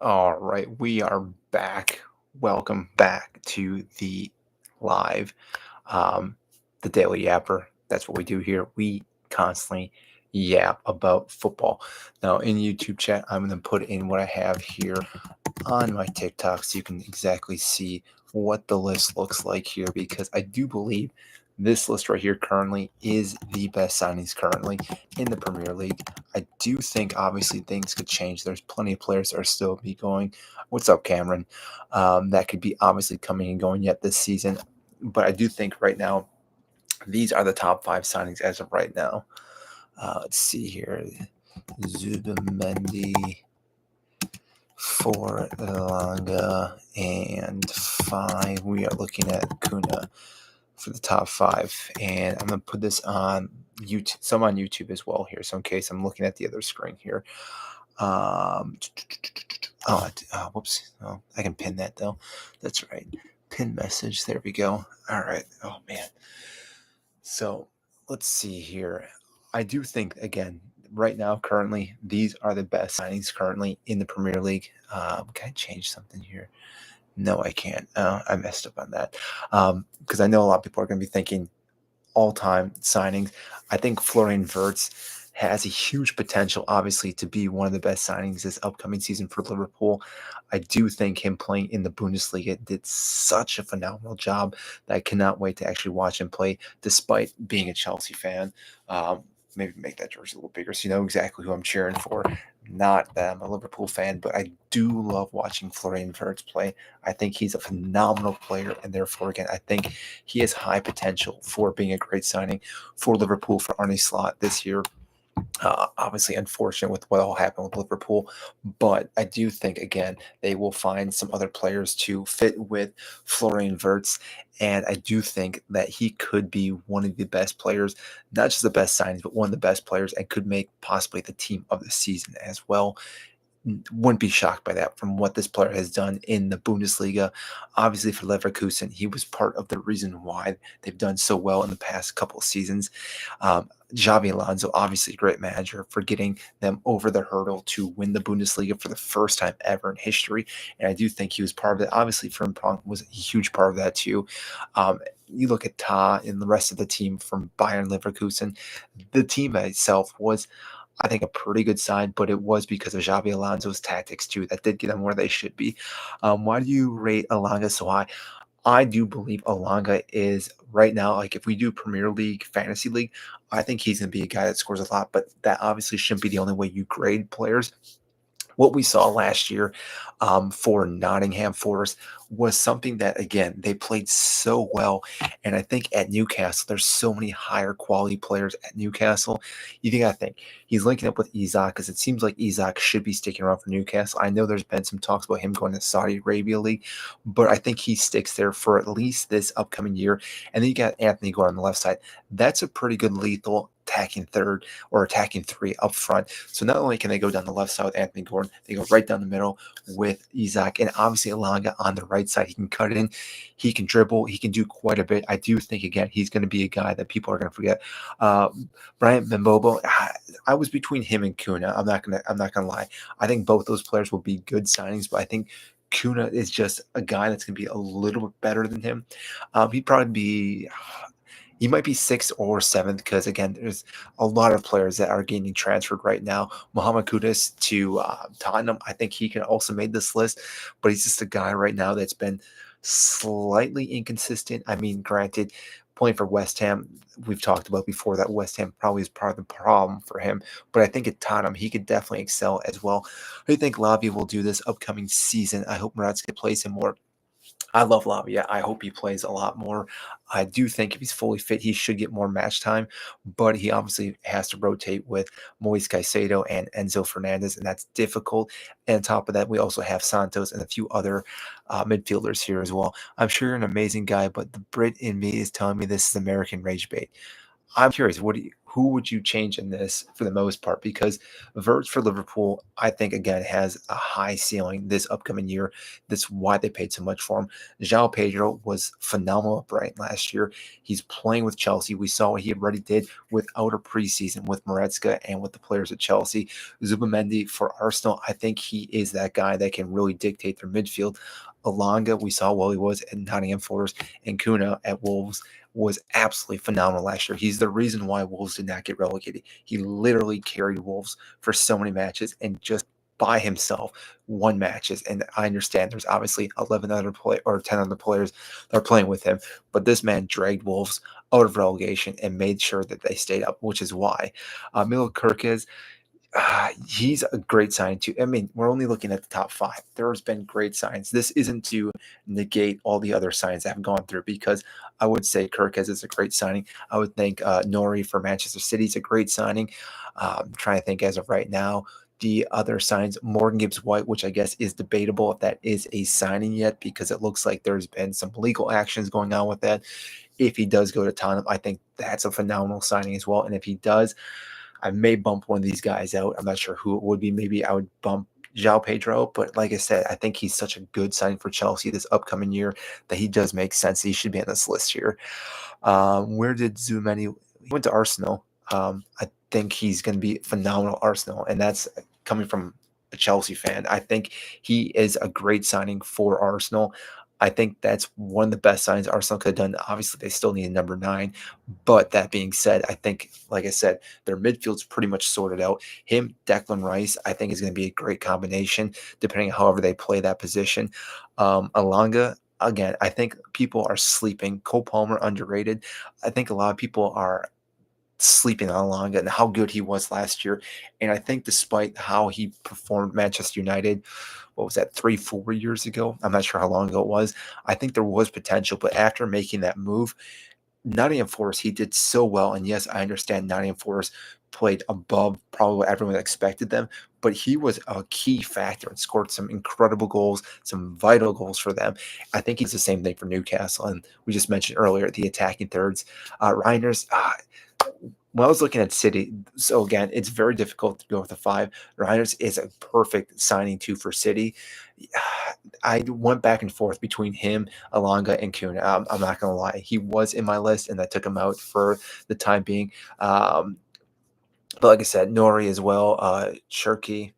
All right, we are back. Welcome back to the live, um, the Daily Yapper. That's what we do here. We constantly yap about football. Now, in YouTube chat, I'm going to put in what I have here on my TikTok so you can exactly see what the list looks like here because I do believe this list right here currently is the best signings currently in the Premier League. I do think obviously things could change. There's plenty of players that are still be going. What's up, Cameron? That could be obviously coming and going yet this season. But I do think right now these are the top five signings as of right now. Let's see here. Zubamendi for Elanga and five. We are looking at Kuna for the top five. And I'm going to put this on YouTube, some on YouTube as well here. So in case I'm looking at the other screen here. Whoops. Oh, I can pin that though. That's right. Pin message. There we go. All right. Oh, man. So let's see here. I do think, again, right now, currently, these are the best signings currently in the Premier League. Can I change something here? No, I can't. I messed up on that. Because I know a lot of people are going to be thinking all-time signings. I think Florian Wirtz has a huge potential, obviously, to be one of the best signings this upcoming season for Liverpool. I do think him playing in the Bundesliga did such a phenomenal job that I cannot wait to actually watch him play, despite being a Chelsea fan. Maybe make that jersey a little bigger so you know exactly who I'm cheering for. Not that I'm a Liverpool fan, but I do love watching Florian Wirtz play. I think he's a phenomenal player, and therefore, again, I think he has high potential for being a great signing for Liverpool for Arne Slot this year. Obviously, unfortunate with what all happened with Liverpool, but I do think again they will find some other players to fit with Florian Wirtz, and I do think that he could be one of the best players, not just the best signings, but one of the best players, and could make possibly the team of the season as well. Wouldn't be shocked by that from what this player has done in the Bundesliga. Obviously, for Leverkusen, he was part of the reason why they've done so well in the past couple of seasons. Xabi Alonso, obviously a great manager for getting them over the hurdle to win the Bundesliga for the first time ever in history. And I do think he was part of that. Obviously, Frimpong was a huge part of that too. You look at Ta and the rest of the team from Bayern Leverkusen, the team itself was, I think, a pretty good sign, but it was because of Xabi Alonso's tactics too that did get them where they should be. Why do you rate Alanga so high? I do believe Alanga is right now, like if we do Premier League, Fantasy League, I think he's going to be a guy that scores a lot, but that obviously shouldn't be the only way you grade players. What we saw last year for Nottingham Forest was something that, again, they played so well. And I think at Newcastle, there's so many higher quality players at Newcastle. You think I think he's linking up with Isak because it seems like Isak should be sticking around for Newcastle. I know there's been some talks about him going to Saudi Arabia League, but I think he sticks there for at least this upcoming year. And then you got Anthony Gordon on the left side. That's a pretty good lethal attacking third or attacking three up front. So not only can they go down the left side with Anthony Gordon, they go right down the middle with Isak and obviously Alanga on the right side. He can cut it in, he can dribble, he can do quite a bit. I do think again he's going to be a guy that people are going to forget. Brian Mbembo, I was between him and Kuna. I'm not gonna lie. I think both those players will be good signings, but I think Kuna is just a guy that's going to be a little bit better than him. He'd probably be he might be sixth or seventh because again, there's a lot of players that are getting transferred right now. Mohamed Kudus to Tottenham, I think he can also make this list, but he's just a guy right now that's been slightly inconsistent. I mean, granted, playing for West Ham, we've talked about before that West Ham probably is part of the problem for him, but I think at Tottenham he could definitely excel as well. I do think Lavia will do this upcoming season. I hope Maratska plays him more. I love Lavia. I hope he plays a lot more. I do think if he's fully fit, he should get more match time, but he obviously has to rotate with Moise Caicedo and Enzo Fernandez, and that's difficult. And on top of that, we also have Santos and a few other midfielders here as well. I'm sure you're an amazing guy, but the Brit in me is telling me this is American rage bait. I'm curious, who would you change in this for the most part? Because Verts for Liverpool, I think again has a high ceiling this upcoming year. That's why they paid so much for him. João Pedro was phenomenal at Brighton last year. He's playing with Chelsea. We saw what he already did without a preseason with Maresca and with the players at Chelsea. Zubamendi for Arsenal, I think he is that guy that can really dictate their midfield. Alanga, we saw what he was at Nottingham Forest, and Kuna at Wolves was absolutely phenomenal last year. He's the reason why Wolves did not get relegated. He literally carried Wolves for so many matches and just by himself won matches. And I understand there's obviously 11 other play or 10 other players that are playing with him, but this man dragged Wolves out of relegation and made sure that they stayed up, which is why Milo Kirkes, he's a great sign too. I mean, we're only looking at the top five. There's been great signs. This isn't to negate all the other signs that have gone through because I would say Kirkes is a great signing. I would think Nori for Manchester City is a great signing. I'm trying to think as of right now. The other signs, Morgan Gibbs White, which I guess is debatable if that is a signing yet because it looks like there's been some legal actions going on with that. If he does go to Tottenham, I think that's a phenomenal signing as well. And if he does, I may bump one of these guys out. I'm not sure who it would be. Maybe I would bump João Pedro, but like I said, I think he's such a good sign for Chelsea this upcoming year that he does make sense. He should be on this list here. Where did Zoumeni? He went to Arsenal. I think he's going to be phenomenal Arsenal, and that's coming from a Chelsea fan. I think he is a great signing for Arsenal. I think that's one of the best signs Arsenal could have done. Obviously, they still need a number 9. But that being said, I think, like I said, their midfield's pretty much sorted out. Him, Declan Rice, I think is going to be a great combination, depending on however they play that position. Alanga, again, I think people are sleeping. Cole Palmer, underrated. I think a lot of people are sleeping on Alanga and how good he was last year. And I think despite how he performed Manchester United, what was that, 3, 4 years ago? I'm not sure how long ago it was. I think there was potential, but after making that move, Nottingham Forest, he did so well. And yes, I understand Nottingham Forest played above probably what everyone expected them, but he was a key factor and scored some incredible goals, some vital goals for them. I think he's the same thing for Newcastle. And we just mentioned earlier the attacking thirds. Reiners, when I was looking at City, so again, it's very difficult to go with a 5. Reiners is a perfect signing too for City. I went back and forth between him, Alanga, and Kuna. I'm not going to lie. He was in my list, and I took him out for the time being. But like I said, Nori as well, Cherky,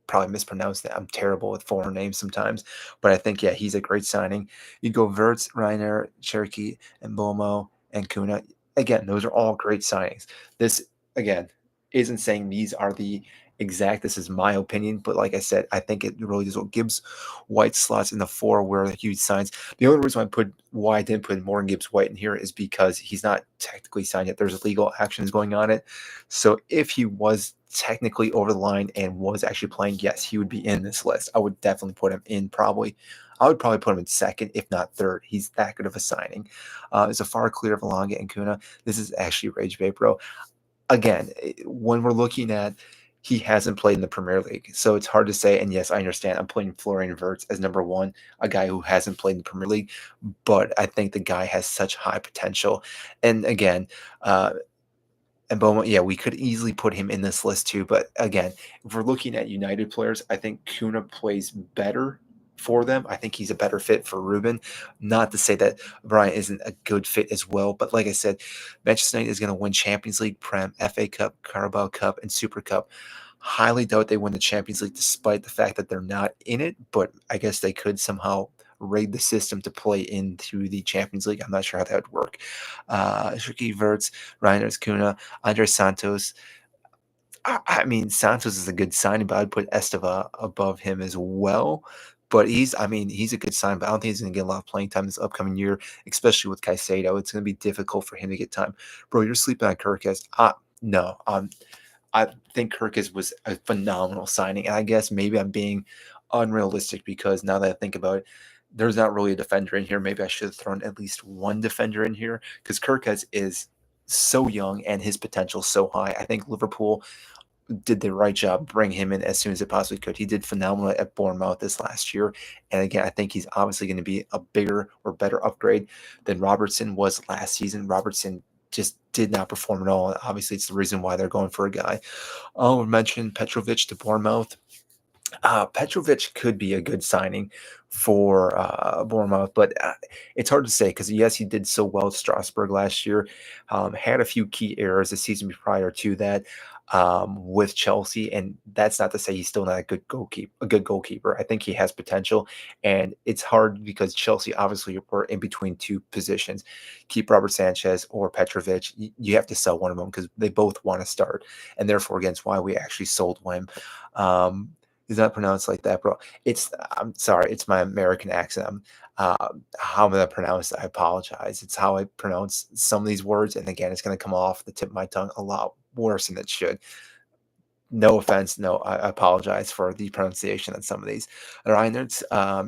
probably mispronounced that. I'm terrible with foreign names sometimes, but I think, yeah, he's a great signing. You go Verts, Reiner, Cherky, and Bomo, and Kuna. Again, those are all great signings. This, again, isn't saying these are the exact. This is my opinion, but like I said, I think it really is what Gibbs White slots in the 4 where the huge signs. The only reason why I didn't put Morgan Gibbs White in here is because he's not technically signed yet. There's legal actions going on it. So if he was technically over the line and was actually playing, yes, he would be in this list. I would definitely put him in probably. I would probably put him in second, if not third. He's that good of a signing. It's a far clear of Alanga and Kuna. This is actually Rage Bay, bro. Again, when we're looking at he hasn't played in the Premier League, so it's hard to say. And yes, I understand. I'm putting Florian Wirtz as number 1, a guy who hasn't played in the Premier League, but I think the guy has such high potential. And again, and Bowman, yeah, we could easily put him in this list too. But again, if we're looking at United players, I think Kuna plays better for them. I think he's a better fit for Ruben. Not to say that Brian isn't a good fit as well, but like I said, Manchester United is going to win Champions League, Prem, FA Cup, Carabao Cup, and Super Cup. Highly doubt they win the Champions League despite the fact that they're not in it, but I guess they could somehow rig the system to play into the Champions League. I'm not sure how that would work. Ricky Verts, Reiners, Kuna, Andres Santos. I mean, Santos is a good signing, but I'd put Esteva above him as well. But he's a good sign, but I don't think he's going to get a lot of playing time this upcoming year, especially with Caicedo. It's going to be difficult for him to get time. Bro, you're sleeping on Kirkes. No, I think Kirkes was a phenomenal signing, and I guess maybe I'm being unrealistic because now that I think about it, there's not really a defender in here. Maybe I should have thrown at least one defender in here because Kirkes is so young and his potential so high. I think Liverpool did the right job bring him in as soon as it possibly could. He did phenomenal at Bournemouth this last year. And again, I think he's obviously going to be a bigger or better upgrade than Robertson was last season. Robertson just did not perform at all. And obviously, it's the reason why they're going for a guy. Oh, we mentioned Petrovic to Bournemouth. Petrovic could be a good signing for Bournemouth, but it's hard to say because yes, he did so well at Strasbourg last year. Had a few key errors the season prior to that with Chelsea, and that's not to say he's still not a good goalkeeper. A good goalkeeper. I think he has potential, and it's hard because Chelsea obviously were in between two positions: keep Robert Sanchez or Petrovic. You have to sell one of them because they both want to start, and therefore, against why we actually sold Wim. Um, is not pronounced like that, bro. I'm sorry, it's my American accent. How am I pronounced? I apologize. It's how I pronounce some of these words, and again, it's going to come off the tip of my tongue a lot worse than it should. No offense, no, I apologize for the pronunciation on some of these. Reiners,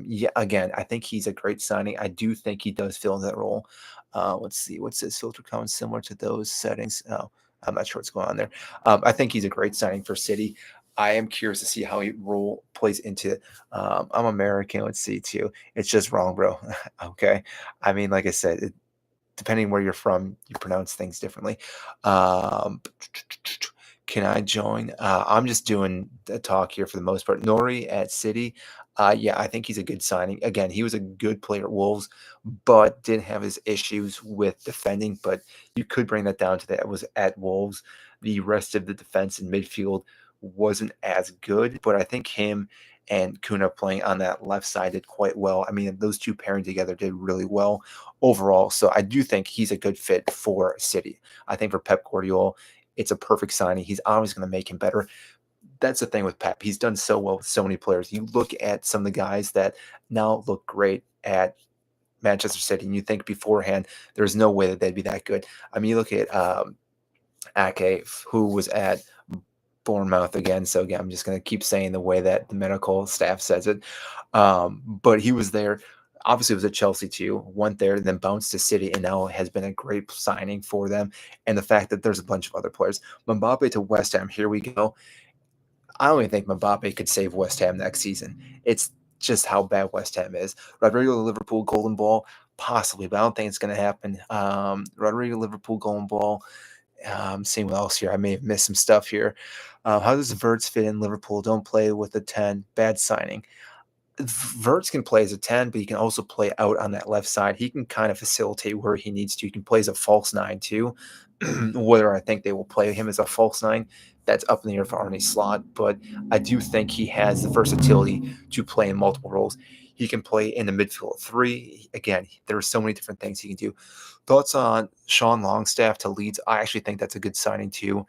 yeah, again, I think he's a great signing. I do think he does fill that role. Let's see, what's this filter count similar to those settings? Oh, I'm not sure what's going on there. I think he's a great signing for City. I am curious to see how he role plays into. I'm American. Let's see too. It's just wrong, bro. Okay. I mean, like I said, depending where you're from, you pronounce things differently. Um, can I join? I'm just doing a talk here for the most part. Nori at City, yeah, I think he's a good signing. Again, he was a good player at Wolves, but did have his issues with defending. But you could bring that down to that. It was at Wolves. The rest of the defense and midfield wasn't as good, but I think him and Kuna playing on that left side did quite well. I mean, those two pairing together did really well overall. So I do think he's a good fit for City. I think for Pep Guardiola, it's a perfect signing. He's always going to make him better. That's the thing with Pep. He's done so well with so many players. You look at some of the guys that now look great at Manchester City, and you think beforehand there's no way that they'd be that good. I mean, you look at Ake, who was at Bournemouth again. So again, I'm just going to keep saying the way that the medical staff says it. But he was there. Obviously, was at Chelsea too. Went there, then bounced to City, and now has been a great signing for them. And the fact that there's a bunch of other players. Mbappe to West Ham. Here we go. I don't even think Mbappe could save West Ham next season. It's just how bad West Ham is. Rodrigo Liverpool Golden Ball, possibly, but I don't think it's going to happen. Rodrigo Liverpool Golden Ball. Seeing what else here. I may have missed some stuff here. How does Verts fit in Liverpool? Don't play with a 10. Bad signing. Verts can play as a 10, but he can also play out on that left side. He can kind of facilitate where he needs to. He can play as a false nine too. Whether I think they will play him as a false nine, that's up in the air for Arne Slot. But I do think he has the versatility to play in multiple roles. He can play in the midfield three. Again, there are so many different things he can do. Thoughts on Sean Longstaff to Leeds? I actually think that's a good signing too.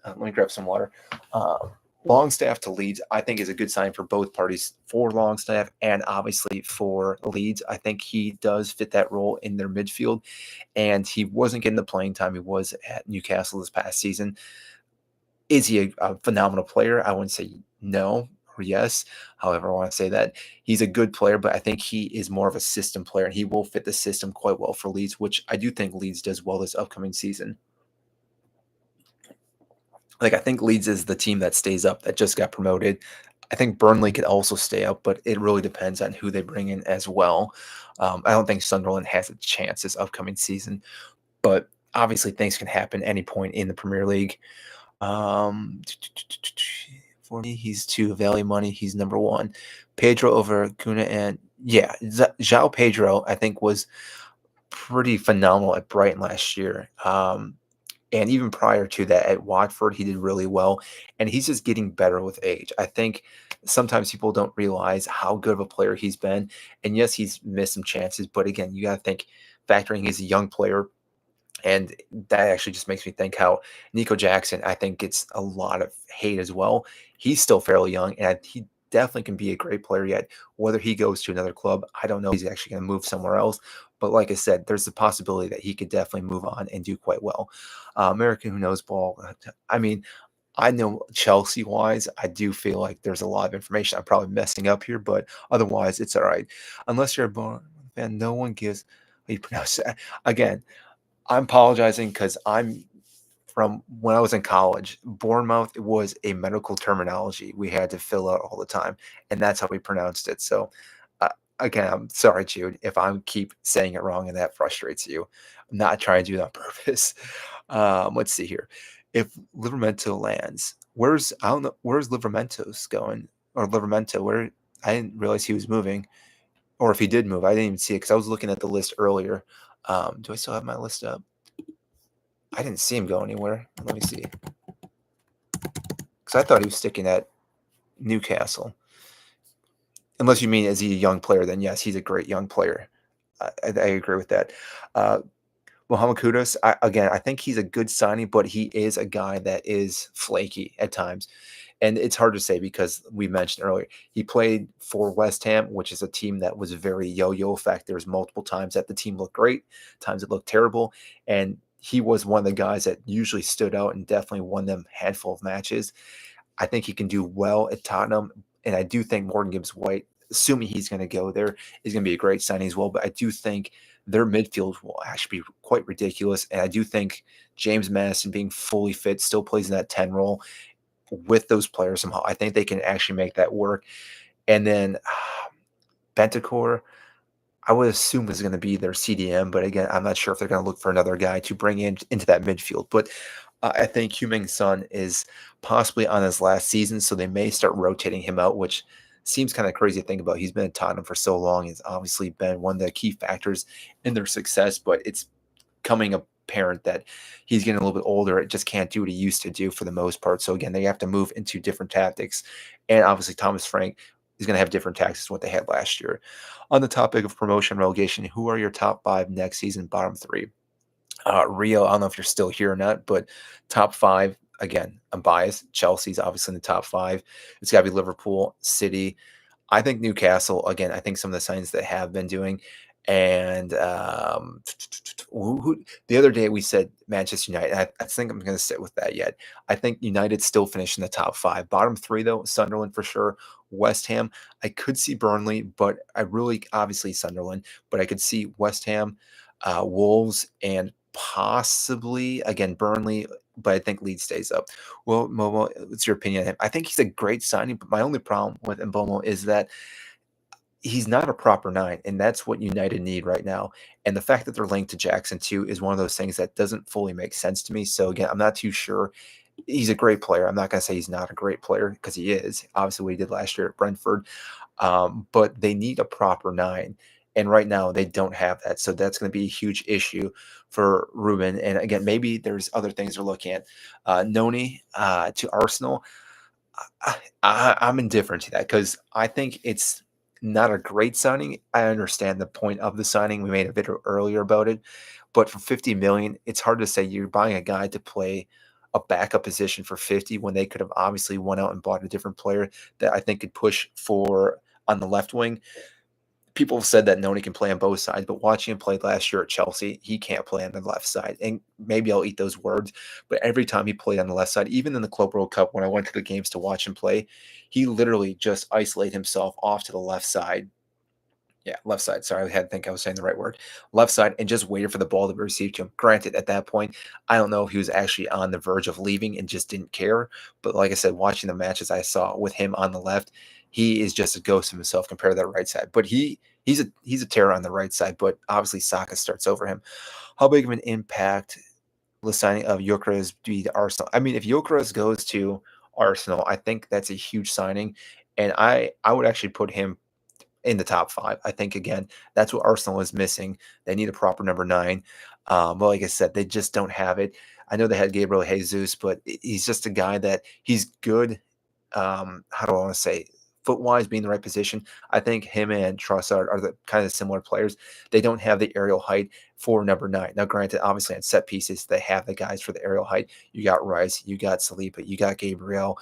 Let me grab some water. Uh, Longstaff to Leeds, I think, is a good sign for both parties, for Longstaff and obviously for Leeds. I think he does fit that role in their midfield, and he wasn't getting the playing time he was at Newcastle this past season. Is he a phenomenal player? I wouldn't say no or yes. However, I want to say that he's a good player, but I think he is more of a system player, and he will fit the system quite well for Leeds, which I do think Leeds does well this upcoming season. Like, I think Leeds is the team that stays up that just got promoted. I think Burnley could also stay up, but it really depends on who they bring in as well. I don't think Sunderland has a chance this upcoming season, but obviously things can happen any point in the Premier League. Um, for me, he's two value money. He's number one. Pedro over Kuna, and yeah, Zhao Pedro I think was pretty phenomenal at Brighton last year. And even prior to that at Watford, he did really well. And he's just getting better with age. I think sometimes people don't realize how good of a player he's been. And yes, he's missed some chances, but again, you got to think factoring he's a young player. And that actually just makes me think how Nico Jackson, I think, gets a lot of hate as well. He's still fairly young, and he definitely can be a great player yet. Whether he goes to another club, I don't know. He's actually going to move somewhere else. But like I said, there's a possibility that he could definitely move on and do quite well. American Who Knows Ball. I mean, I know Chelsea wise, I do feel like there's a lot of information I'm probably messing up here, but otherwise, it's all right. Unless you're a Bournemouth fan, no one gives. How you pronounce that? Again, I'm apologizing because I'm from when I was in college. Bournemouth was a medical terminology we had to fill out all the time, and that's how we pronounced it. So Again, I'm sorry, Jude, if I keep saying it wrong and that frustrates you. I'm not trying to do that on purpose. Let's see here. If Livermento lands, I don't know, where's Livermento's going? Or Livermento, where I didn't realize he was moving. Or if he did move, I didn't even see it because I was looking at the list earlier. Do I still have my list up? I didn't see him go anywhere. Let me see. Because I thought he was sticking at Newcastle. Unless you mean is he a young player, then yes, he's a great young player. I agree with that. Uh, Mohamed Kudus, again, I think he's a good signing, but he is a guy that is flaky at times. And it's hard to say because we mentioned earlier, he played for West Ham, which is a team that was very yo-yo effect. There's multiple times that the team looked great, times it looked terrible. And he was one of the guys that usually stood out and definitely won them a handful of matches. I think he can do well at Tottenham, and I do think Morgan Gibbs White, assuming he's going to go there, is going to be a great signing as well. But I do think their midfield will actually be quite ridiculous, and I do think James Madison being fully fit still plays in that 10 role with those players somehow. I think they can actually make that work. And then Bentancur, I would assume is going to be their CDM, but again, I'm not sure if they're going to look for another guy to bring in into that midfield. But I think Heung-min Son is possibly on his last season, so they may start rotating him out, which seems kind of crazy to think about. He's been at Tottenham for so long. He's obviously been one of the key factors in their success, but it's coming apparent that he's getting a little bit older. It just can't do what he used to do for the most part. So again, they have to move into different tactics. And obviously, Thomas Frank is going to have different tactics than what they had last year. On the topic of promotion relegation, who are your top five next season, bottom three? Rio, I don't know if you're still here or not, but top five, again, I'm biased. Chelsea's obviously in the top five. It's got to be Liverpool, City. I think Newcastle, again, I think some of the signs they have been doing. And the other day we said Manchester United. I think I'm going to sit with that yet. I think United still finish in the top five. Bottom three, though, Sunderland for sure. West Ham, I could see Burnley, but I really, obviously Sunderland, but I could see West Ham, Wolves, and possibly, again, Burnley, but I think Leeds stays up. Well, Momo, what's your opinion on him? I think he's a great signing, but my only problem with Mbomo is that he's not a proper 9, and that's what United need right now. And the fact that they're linked to Jackson too is one of those things that doesn't fully make sense to me. So again, I'm not too sure. He's a great player. I'm not going to say he's not a great player because he is. Obviously, what he did last year at Brentford, but they need a proper 9. And right now, they don't have that. So that's going to be a huge issue for Ruben. And again, maybe there's other things they're looking at. Noni to Arsenal. I'm indifferent to that because I think it's not a great signing. I understand the point of the signing. We made a video earlier about it, but for 50 million, it's hard to say you're buying a guy to play a backup position for 50 when they could have obviously went out and bought a different player that I think could push for on the left wing. People have said that Noni can play on both sides, but watching him play last year at Chelsea, he can't play on the left side. And maybe I'll eat those words, but every time he played on the left side, even in the Club World Cup, when I went to the games to watch him play, he literally just isolated himself off to the left side. Yeah, left side. Sorry, I had to think I was saying the right word. Left side, and just waited for the ball to be received to him. Granted, at that point, I don't know if he was actually on the verge of leaving and just didn't care. But like I said, watching the matches I saw with him on the left, he is just a ghost of himself compared to that right side. But he's a terror on the right side. But obviously, Saka starts over him. How big of an impact will the signing of Gyökeres be to Arsenal? I mean, if Gyökeres goes to Arsenal, I think that's a huge signing, and I would actually put him in the top five. I think again, that's what Arsenal is missing. They need a proper number 9. But like I said, they just don't have it. I know they had Gabriel Jesus, but he's just a guy that he's good. How do I want to say? Foot wise, being in the right position. I think him and Trossard are the kind of similar players. They don't have the aerial height for number 9. Now, granted, obviously on set pieces, they have the guys for the aerial height. You got Rice, you got Saliba, you got Gabriel,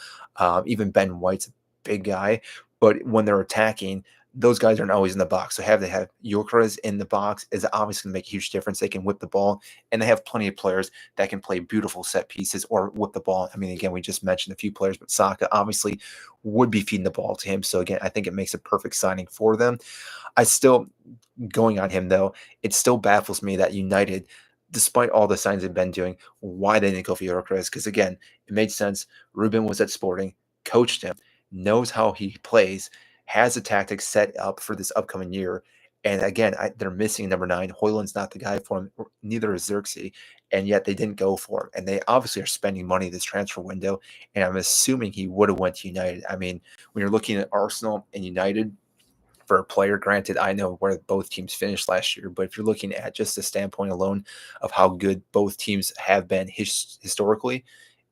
even Ben White's a big guy. But when they're attacking, those guys aren't always in the box. So they have Gyökeres in the box is obviously going to make a huge difference. They can whip the ball, and they have plenty of players that can play beautiful set pieces or whip the ball. I mean, again, we just mentioned a few players, but Saka obviously would be feeding the ball to him. So again, I think it makes a perfect signing for them. I still going on him though. It still baffles me that United, despite all the signs they've been doing, why they didn't go for Gyökeres. Because again, it made sense. Ruben was at Sporting, coached him, knows how he plays. has a tactic set up for this upcoming year. And again, they're missing number nine. Hoyland's not the guy for him. Neither is Xerxes, and yet they didn't go for him. And they obviously are spending money this transfer window. And I'm assuming he would have went to United. I mean, when you're looking at Arsenal and United, for a player. Granted, I know where both teams finished last year, but if you're looking at just the standpoint alone of how good both teams have been historically,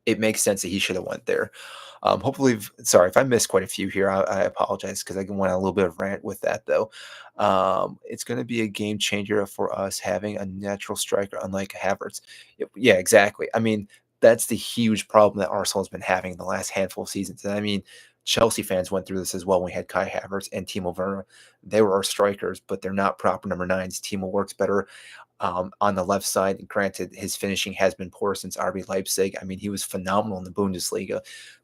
it makes sense that he should have went there. Hopefully, sorry if I missed quite a few here. I apologize because I went on a little bit of rant with that though. It's going to be a game changer for us having a natural striker, unlike Havertz. Yeah, exactly. I mean, that's the huge problem that Arsenal has been having in the last handful of seasons. And I mean, Chelsea fans went through this as well when we had Kai Havertz and Timo Werner. They were our strikers, but they're not proper number nines. Timo works better on the left side. Granted, his finishing has been poor since RB Leipzig. I mean, he was phenomenal in the Bundesliga.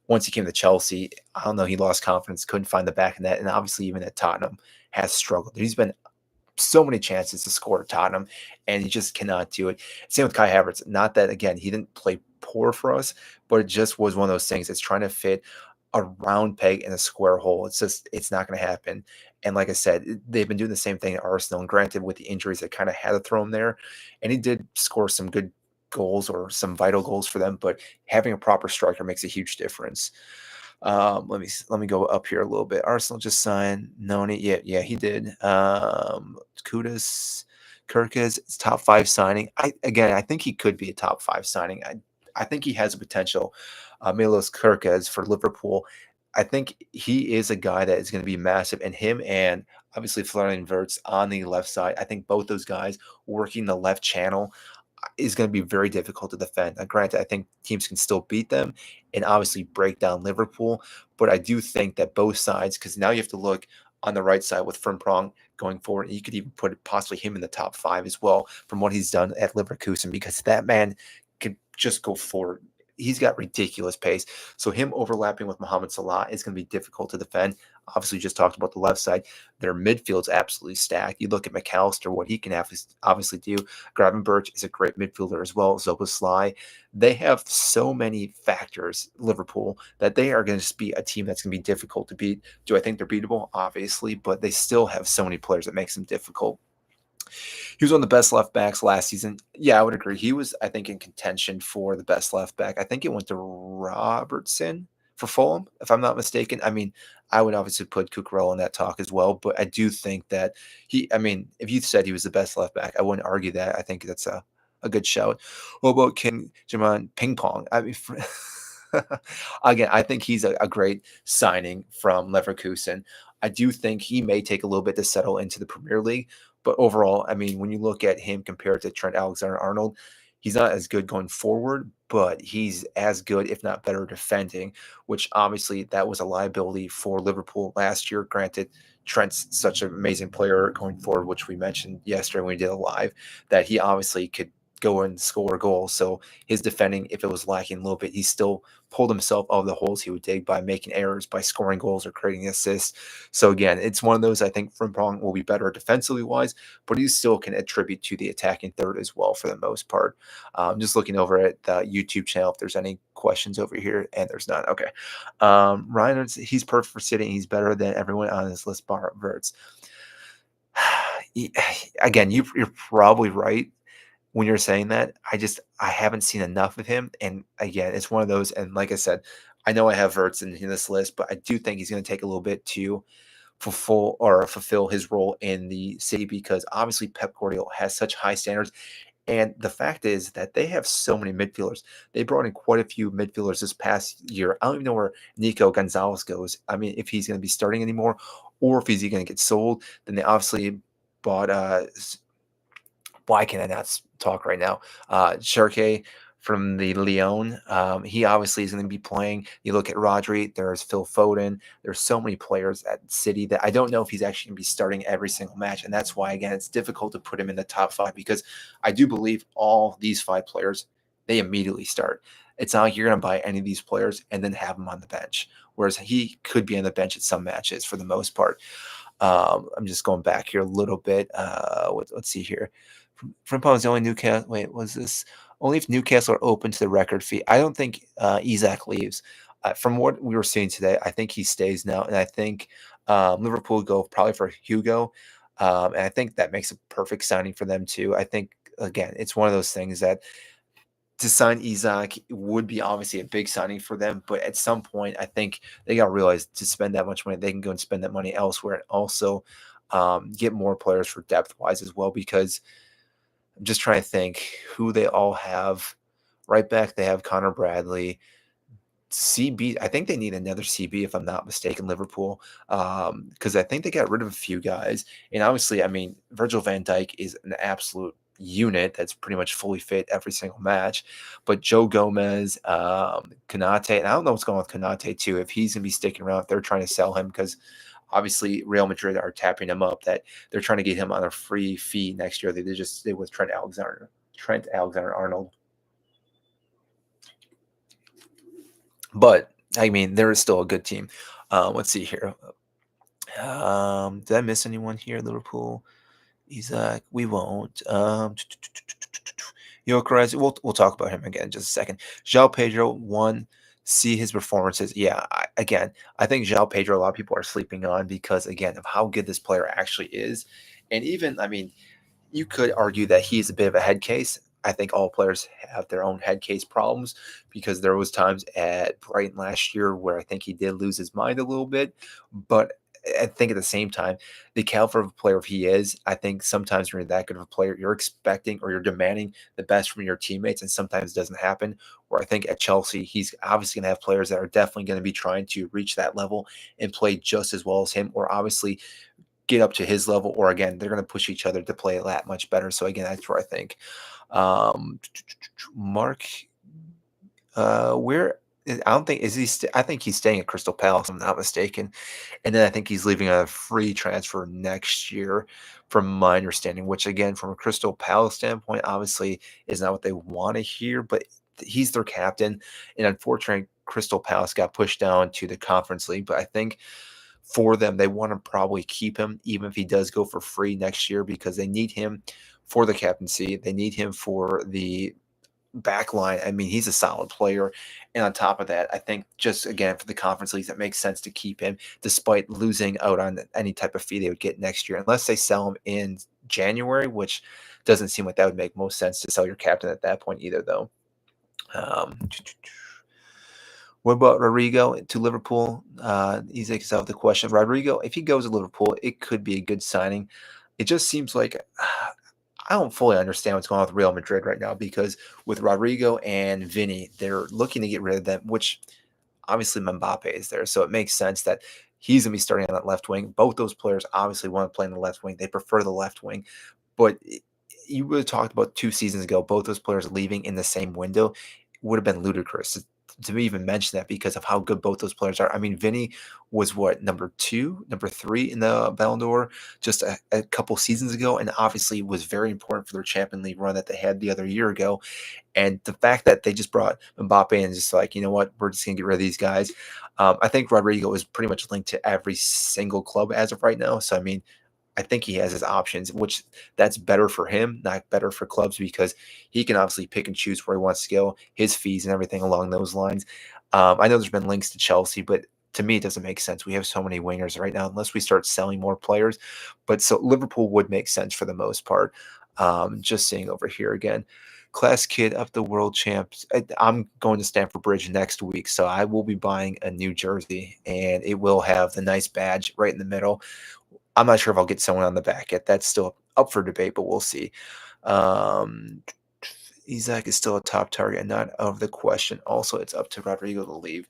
Once he came to Chelsea, I don't know, he lost confidence, couldn't find the back of net, and obviously even at Tottenham has struggled. He's been so many chances to score at Tottenham, and he just cannot do it. Same with Kai Havertz. Not that again, he didn't play poor for us, but it just was one of those things that's trying to fit a round peg in a square hole. It's not going to happen. And like I said, they've been doing the same thing at Arsenal. And granted, with the injuries, they kind of had to throw him there, and he did score some good goals or some vital goals for them. But having a proper striker makes a huge difference. Let me go up here a little bit. Arsenal just signed Noni. Yeah, he did. Kudus, Kirkes, it's top five signing. I think he could be a top five signing. I think he has a potential. Milos Kirkes for Liverpool. I think he is a guy that is going to be massive, and him and obviously Florian Wirtz on the left side. I think both those guys working the left channel is going to be very difficult to defend. Now, granted, I think teams can still beat them and obviously break down Liverpool, but I do think that both sides, because now you have to look on the right side with Frimpong going forward, and you could even put possibly him in the top five as well from what he's done at Leverkusen, because that man could just go forward. He's got ridiculous pace. So him overlapping with Mohamed Salah is going to be difficult to defend. Obviously, just talked about the left side. Their midfield's absolutely stacked. You look at McAllister, what he can obviously do. Gravenberch is a great midfielder as well. Szoboszlai. They have so many factors, Liverpool, that they are going to be a team that's going to be difficult to beat. Do I think they're beatable? Obviously, but they still have so many players that makes them difficult. He was one of the best left backs last season. Yeah, I would agree. He was, I think, in contention for the best left back. I think it went to Robertson for Fulham, if I'm not mistaken. I mean, I would obviously put Cucurella in that talk as well, but I do think that I mean, if you said he was the best left back, I wouldn't argue that. I think that's a good shout. What about King Jaman Ping Pong? I mean, again, I think he's a great signing from Leverkusen. I do think he may take a little bit to settle into the Premier League, but overall, I mean, when you look at him compared to Trent Alexander-Arnold, he's not as good going forward, but he's as good, if not better, defending, which obviously that was a liability for Liverpool last year. Granted, Trent's such an amazing player going forward, which we mentioned yesterday when we did a live, that he obviously could go and score goals. So his defending, if it was lacking a little bit, he still pulled himself out of the holes he would dig by making errors, by scoring goals or creating assists. So again, it's one of those I think Frimpong will be better defensively wise, but he still can attribute to the attacking third as well for the most part. Just looking over at the YouTube channel if there's any questions over here, and there's none. Okay. Ryan, he's perfect for City. He's better than everyone on his list, bar Verts. Again, you're probably right when you're saying that. I haven't seen enough of him, and again, it's one of those. And like I said, I know I have Verts in this list, but I do think he's going to take a little bit to fulfill his role in the City, because obviously Pep Guardiola has such high standards. And the fact is that they have so many midfielders. They brought in quite a few midfielders this past year. I don't even know where Nico Gonzalez goes. I mean, if he's going to be starting anymore, or if he's going to get sold. Then they obviously bought why can I not talk right now? Cherke from the Lyon. He obviously is going to be playing. You look at Rodri, there's Phil Foden. There's so many players at City that I don't know if he's actually going to be starting every single match. And that's why, again, it's difficult to put him in the top five, because I do believe all these five players, they immediately start. It's not like you're going to buy any of these players and then have them on the bench, whereas he could be on the bench at some matches for the most part. I'm just going back here a little bit. Let's see here. Frimpong is the only Newcastle. Wait, was this only if Newcastle are open to the record fee? I don't think Isak leaves. From what we were seeing today, I think he stays now, and I think Liverpool go probably for Hugo, and I think that makes a perfect signing for them too. I think again, it's one of those things that to sign Isak would be obviously a big signing for them, but at some point, I think they got to realize to spend that much money, they can go and spend that money elsewhere and also get more players for depth wise as well. Because I'm just trying to think who they all have. Right back, they have Connor Bradley. CB, I think they need another CB if I'm not mistaken, Liverpool, because I think they got rid of a few guys. And obviously, I mean, Virgil van Dijk is an absolute unit that's pretty much fully fit every single match. But Joe Gomez, Kanate, and I don't know what's going on with Kanate too, if he's going to be sticking around, if they're trying to sell him because obviously Real Madrid are tapping him up that they're trying to get him on a free fee next year. They just did with Trent Alexander Arnold. But I mean, there is still a good team. Let's see here. Did I miss anyone here? Liverpool, Isaac. We won't. Gyökeres. We'll talk about him again in just a second. João Pedro. One. See his performances. Yeah. Again, I think João Pedro. A lot of people are sleeping on because again of how good this player actually is, and even I mean, you could argue that he's a bit of a head case. I think all players have their own head case problems because there was times at Brighton last year where I think he did lose his mind a little bit. But I think at the same time, the caliber of player he is, I think sometimes when you're that good of a player, you're expecting or you're demanding the best from your teammates, and sometimes it doesn't happen. Where I think at Chelsea, he's obviously going to have players that are definitely going to be trying to reach that level and play just as well as him, or obviously get up to his level, or again, they're going to push each other to play that much better. So again, that's where I think um, Mark, where I don't think is he. I think he's staying at Crystal Palace. If I'm not mistaken, and then I think he's leaving a free transfer next year, from my understanding. Which again, from a Crystal Palace standpoint, obviously is not what they want to hear. But he's their captain, and unfortunately, Crystal Palace got pushed down to the Conference League. But I think for them, they want to probably keep him, even if he does go for free next year, because they need him for the captaincy. They need him for the back line. I mean, he's a solid player. And on top of that, I think just again for the conference leagues, it makes sense to keep him despite losing out on any type of fee they would get next year, unless they sell him in January, which doesn't seem like that would make most sense to sell your captain at that point either, though. Um, what about Rodrigo to Liverpool? Isaac is out of the question. Rodrigo, if he goes to Liverpool, it could be a good signing. It just seems like I don't fully understand what's going on with Real Madrid right now because with Rodrigo and Vinny, they're looking to get rid of them, which obviously Mbappe is there. So it makes sense that he's going to be starting on that left wing. Both those players obviously want to play in the left wing. They prefer the left wing. But you would have talked about 2 seasons ago, both those players leaving in the same window would have been ludicrous to even mention that because of how good both those players are. I mean, Vinny was what number 2, number 3 in the Ballon d'Or just a couple seasons ago, and obviously was very important for their Champions League run that they had the other year ago. And the fact that they just brought Mbappe and just like, you know what, we're just gonna get rid of these guys. I think Rodrigo is pretty much linked to every single club as of right now. So I mean, I think he has his options, which that's better for him, not better for clubs because he can obviously pick and choose where he wants to go, his fees and everything along those lines. I know there's been links to Chelsea, but to me, it doesn't make sense. We have so many wingers right now, unless we start selling more players. But so Liverpool would make sense for the most part. Just seeing over here again. Class kid up the world champs. I'm going to Stamford Bridge next week, so I will be buying a new jersey, and it will have the nice badge right in the middle. I'm not sure if I'll get someone on the back yet. That's still up for debate, but we'll see. Um, Isaac is still a top target and not out of the question. Also, it's up to Rodrigo to leave.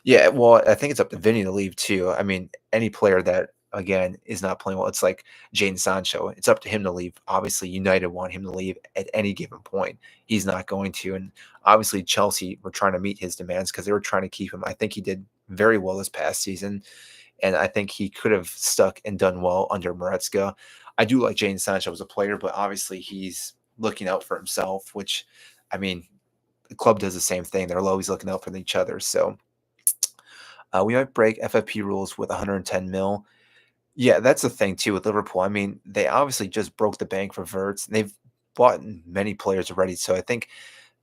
Yeah, well, I think it's up to Vinny to leave too. I mean, any player that again is not playing well, it's like Jane Sancho. It's up to him to leave. Obviously, United want him to leave at any given point. He's not going to, and obviously Chelsea were trying to meet his demands because they were trying to keep him. I think he did very well this past season, and I think he could have stuck and done well under Maresca. I do like Jane Sancho as a player, but obviously he's looking out for himself, which I mean, the club does the same thing. They're always looking out for each other. So we might break FFP rules with 110 mil. Yeah, that's the thing too with Liverpool. I mean, they obviously just broke the bank for Verts. They've bought many players already. So I think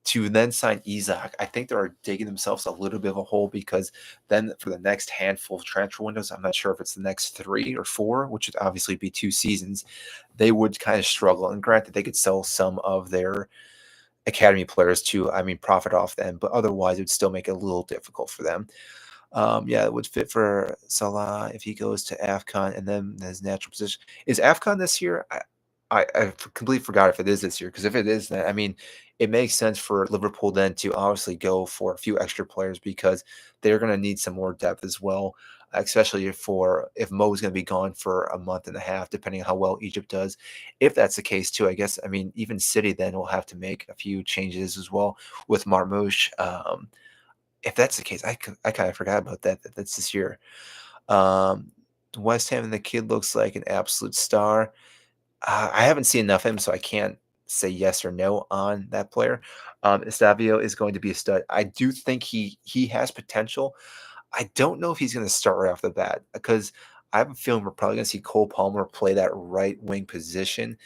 to then sign Isaac, I think they are digging themselves a little bit of a hole because then for the next handful of transfer windows, I'm not sure if it's the next 3 or 4, which would obviously be 2 seasons, they would kind of struggle. And granted, they could sell some of their academy players to, I mean, profit off them, but otherwise it would still make it a little difficult for them. Yeah, it would fit for Salah if he goes to AFCON and then his natural position. Is AFCON this year? I completely forgot if it is this year, because if it is, then I mean, it makes sense for Liverpool then to obviously go for a few extra players because they're going to need some more depth as well, especially for if Mo's going to be gone for a month and a half, depending on how well Egypt does. If that's the case too, I guess I mean even City then will have to make a few changes as well with Marmoush. If that's the case, I kind of forgot about that. That's this year. Um, West Ham and the kid looks like an absolute star. I haven't seen enough of him, so I can't say yes or no on that player. Estavio is going to be a stud. I do think he has potential. I don't know if he's going to start right off the bat because I have a feeling we're probably going to see Cole Palmer play that right wing position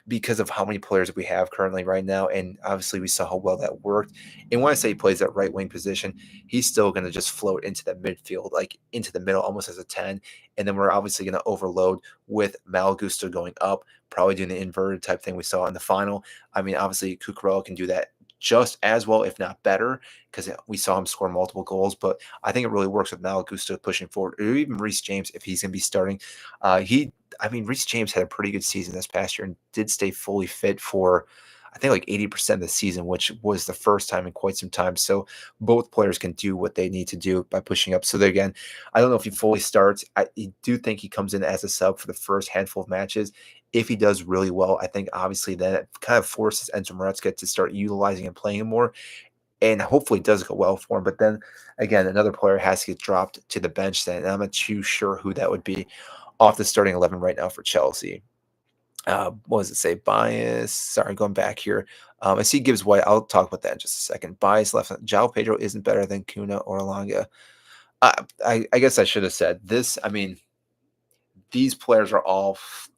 because of how many players we have currently right now. And obviously, we saw how well that worked. And when I say he plays that right wing position, he's still going to just float into that midfield, like into the middle, almost as a 10. And then we're obviously going to overload with Malagusto going up, probably doing the inverted type thing we saw in the final. I mean, obviously, Cucurella can do that just as well, if not better, because we saw him score multiple goals. But I think it really works with Malagusto pushing forward, or even Reece James if he's going to be starting. I mean, Reece James had a pretty good season this past year and did stay fully fit for, I think, like 80% of the season, which was the first time in quite some time. So both players can do what they need to do by pushing up. So there again, I don't know if he fully starts. I do think he comes in as a sub for the first handful of matches. If he does really well, I think obviously then it kind of forces Enzo Maresca to start utilizing and playing him more. And hopefully it does go well for him. But then again, another player has to get dropped to the bench then. And I'm not too sure who that would be off the starting 11 right now for Chelsea. What does it say? Bias. Sorry, going back here. I see Gibbs White. I'll talk about that in just a second. Bias left. Jao Pedro isn't better than Kuna or Alanga. I guess I should have said this. I mean, these players are all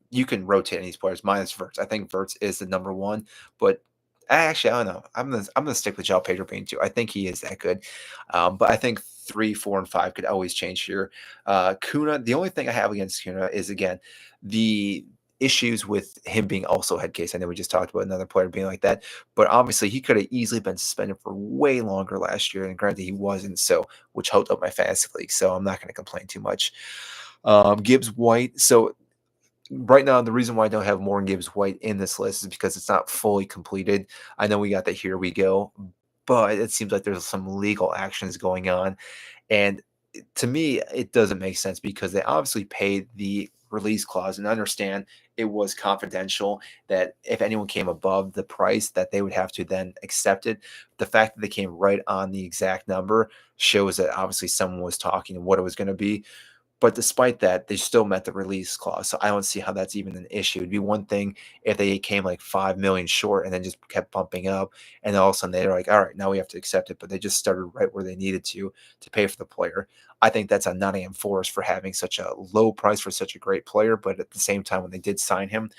you can rotate these players minus Verts. I think Verts is the number one, but actually I don't know. I'm gonna stick with Jao Pedro being two. I think he is that good, but I think 3, 4, and 5 could always change here. Kuna. The only thing I have against Kuna is again the issues with him being also head case. I know we just talked about another player being like that, but obviously he could have easily been suspended for way longer last year, and granted he wasn't, so which helped out my fantasy league. So I'm not going to complain too much. Gibbs White. So right now, the reason why I don't have Morgan Gibbs White in this list is because it's not fully completed. I know we got the Here We Go, but it seems like there's some legal actions going on. And to me, it doesn't make sense because they obviously paid the release clause and understand it was confidential, that if anyone came above the price that they would have to then accept it. The fact that they came right on the exact number shows that obviously someone was talking and what it was going to be. But despite that, they still met the release clause. So I don't see how that's even an issue. It'd be one thing if they came like 5 million short and then just kept bumping up. And then all of a sudden they're like, all right, now we have to accept it. But they just started right where they needed to pay for the player. I think that's on Nottingham Forest for having such a low price for such a great player. But at the same time, when they did sign him,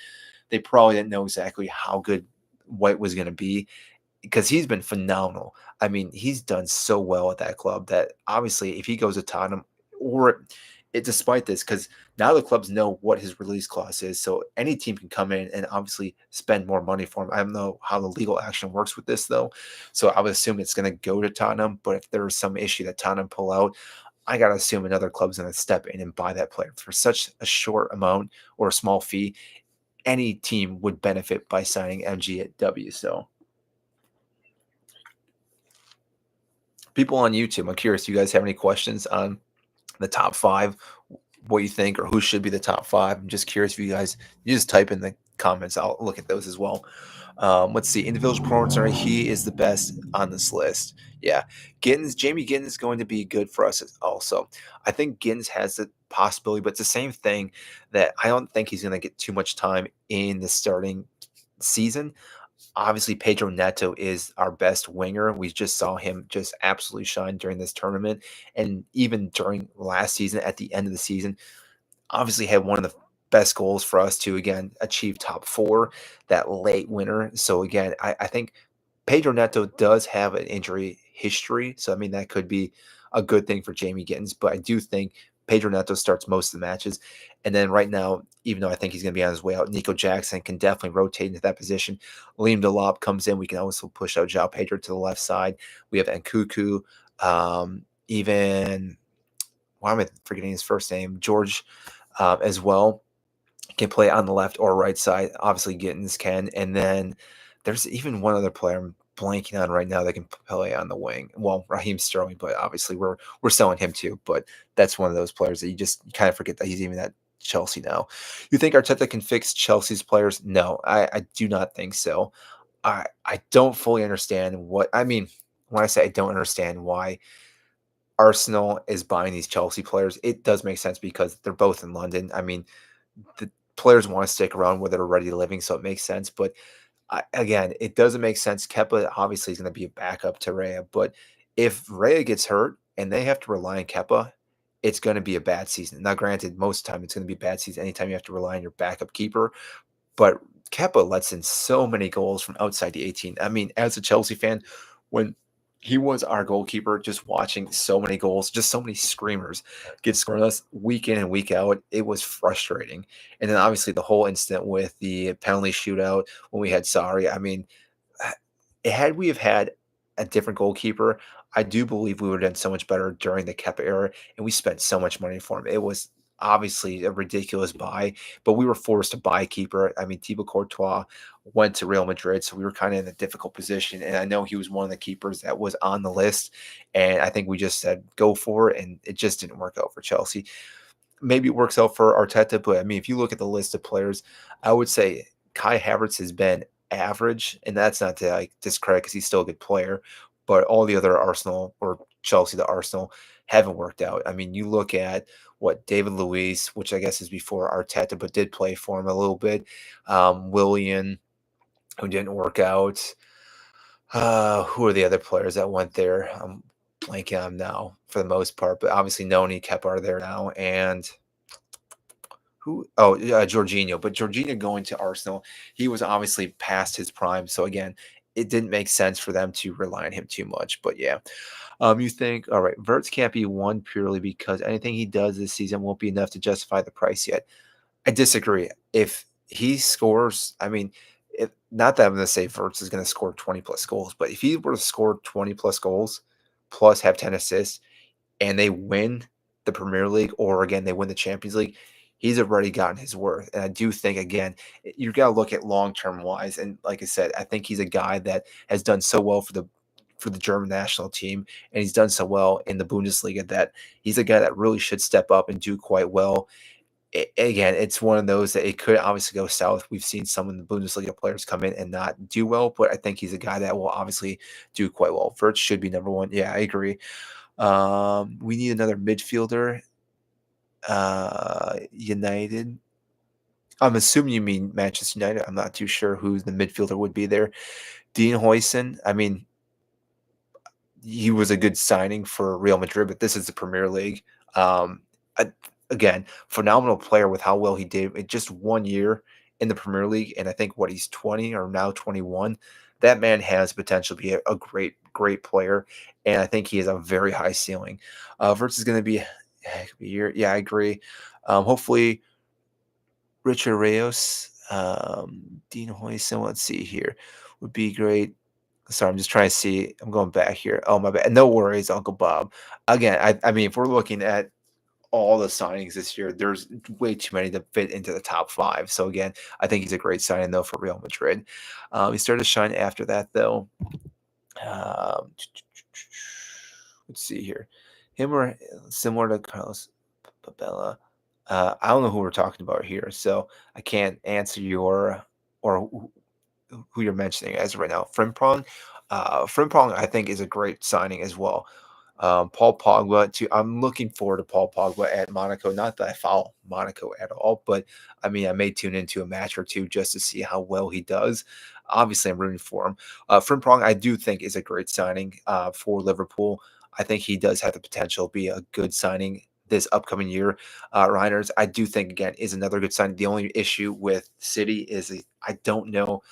they probably didn't know exactly how good White was going to be because he's been phenomenal. I mean, he's done so well at that club that obviously if he goes to Tottenham or despite this, because now the clubs know what his release clause is, so any team can come in and obviously spend more money for him. I don't know how the legal action works with this though, so I would assume it's going to go to Tottenham. But if there's some issue that Tottenham pull out, I gotta assume another club's going to step in and buy that player for such a short amount or a small fee. Any team would benefit by signing MGW. So people on YouTube, I'm curious, do you guys have any questions on the top five, what you think, or who should be the top five? I'm just curious if you just type in the comments. I'll look at those as well. Let's see. Individual performance, right? He is the best on this list. Yeah. Jamie Gittins is going to be good for us also. I think Gittins has the possibility, but it's the same thing that I don't think he's going to get too much time in the starting season. Obviously, Pedro Neto is our best winger. We just saw him just absolutely shine during this tournament. And even during last season, at the end of the season, obviously had one of the best goals for us to, again, achieve top four, that late winner. So, again, I think Pedro Neto does have an injury history, so I mean that could be a good thing for Jamie Gittins. But I do think Pedro Neto starts most of the matches, and then right now, even though I think he's going to be on his way out, Nico Jackson can definitely rotate into that position. Liam Delop comes in. We can also push out João Pedro to the left side. We have Nkuku, even why am I forgetting his first name? George as well can play on the left or right side. Obviously, Gittins can, and then there's even one other player I'm blanking on right now that can play on the wing. Well, Raheem Sterling, but obviously we're selling him too. But that's one of those players that you just kind of forget that he's even at Chelsea now. You think Arteta can fix Chelsea's players? No, I do not think so. I don't fully understand what I mean when I say I don't understand why Arsenal is buying these Chelsea players. It does make sense because they're both in London. I mean, the players want to stick around where they're already living, so it makes sense. But again, it doesn't make sense. Kepa obviously is going to be a backup to Raya, but if Raya gets hurt and they have to rely on Kepa, it's going to be a bad season. Now, granted, most of the time it's going to be a bad season anytime you have to rely on your backup keeper, but Kepa lets in so many goals from outside the 18. I mean, as a Chelsea fan, when he was our goalkeeper, just watching so many goals, just so many screamers get scored on us week in and week out, it was frustrating. And then obviously the whole incident with the penalty shootout when we had Sarri. I mean, had we have had a different goalkeeper, I do believe we would have done so much better during the Kepa era, and we spent so much money for him. It was obviously a ridiculous buy, but we were forced to buy a keeper. I mean, Thibaut Courtois went to Real Madrid, so we were kind of in a difficult position. And I know he was one of the keepers that was on the list, and I think we just said go for it, and it just didn't work out for Chelsea. Maybe it works out for Arteta, but I mean, if you look at the list of players, I would say Kai Havertz has been average, and that's not to like discredit because he's still a good player, but all the other Arsenal or Chelsea to Arsenal haven't worked out. I mean, you look at what David Luiz, which I guess is before Arteta, but did play for him a little bit. Willian, who didn't work out. Who are the other players that went there? I'm blanking on them now for the most part, but obviously Noni Kepa are there now, and who? Oh, Jorginho. But Jorginho going to Arsenal, he was obviously past his prime. So again, it didn't make sense for them to rely on him too much. But yeah, you think, all right, Verts can't be one purely because anything he does this season won't be enough to justify the price yet. I disagree. If he scores, I mean, not that I'm going to say Verts is going to score 20 plus goals, but if he were to score 20 plus goals plus have 10 assists and they win the Premier League or again they win the Champions League, he's already gotten his worth. And I do think again, you got to look at long-term wise. And like I said, I think he's a guy that has done so well for the German national team, and he's done so well in the Bundesliga that he's a guy that really should step up and do quite well. Again, it's one of those that it could obviously go south. We've seen some of the Bundesliga players come in and not do well, but I think he's a guy that will obviously do quite well. Verts should be number one. Yeah, I agree. We need another midfielder. United. I'm assuming you mean Manchester United. I'm not too sure who the midfielder would be there. Dean Huijsen. I mean, he was a good signing for Real Madrid, but this is the Premier League. Um, I, again, phenomenal player with how well he did in just 1 year in the Premier League, and I think what he's 20 or now 21. That man has potential to be a great, great player, and I think he has a very high ceiling. Versus going to be a heck of a year. Yeah, I agree. Hopefully, Richard Reyes, Dean Huijsen. Let's see here, would be great. Sorry, I'm just trying to see. I'm going back here. Oh, my bad. No worries, Uncle Bob. Again, I mean, if we're looking at all the signings this year, there's way too many to fit into the top five. So again, I think he's a great signing though for Real Madrid. He started to shine after that though. Um, let's see here. Him or similar to Carlos Babella. I don't know who we're talking about here, so I can't answer your or who you're mentioning as of right now. Frimpong, Frimpong, I think is a great signing as well. Paul Pogba, too. I'm looking forward to Paul Pogba at Monaco. Not that I follow Monaco at all, but I mean, I may tune into a match or two just to see how well he does. Obviously, I'm rooting for him. Frimpong, I do think is a great signing for Liverpool. I think he does have the potential to be a good signing this upcoming year. Reiners, I do think again is another good signing. The only issue with City is I don't know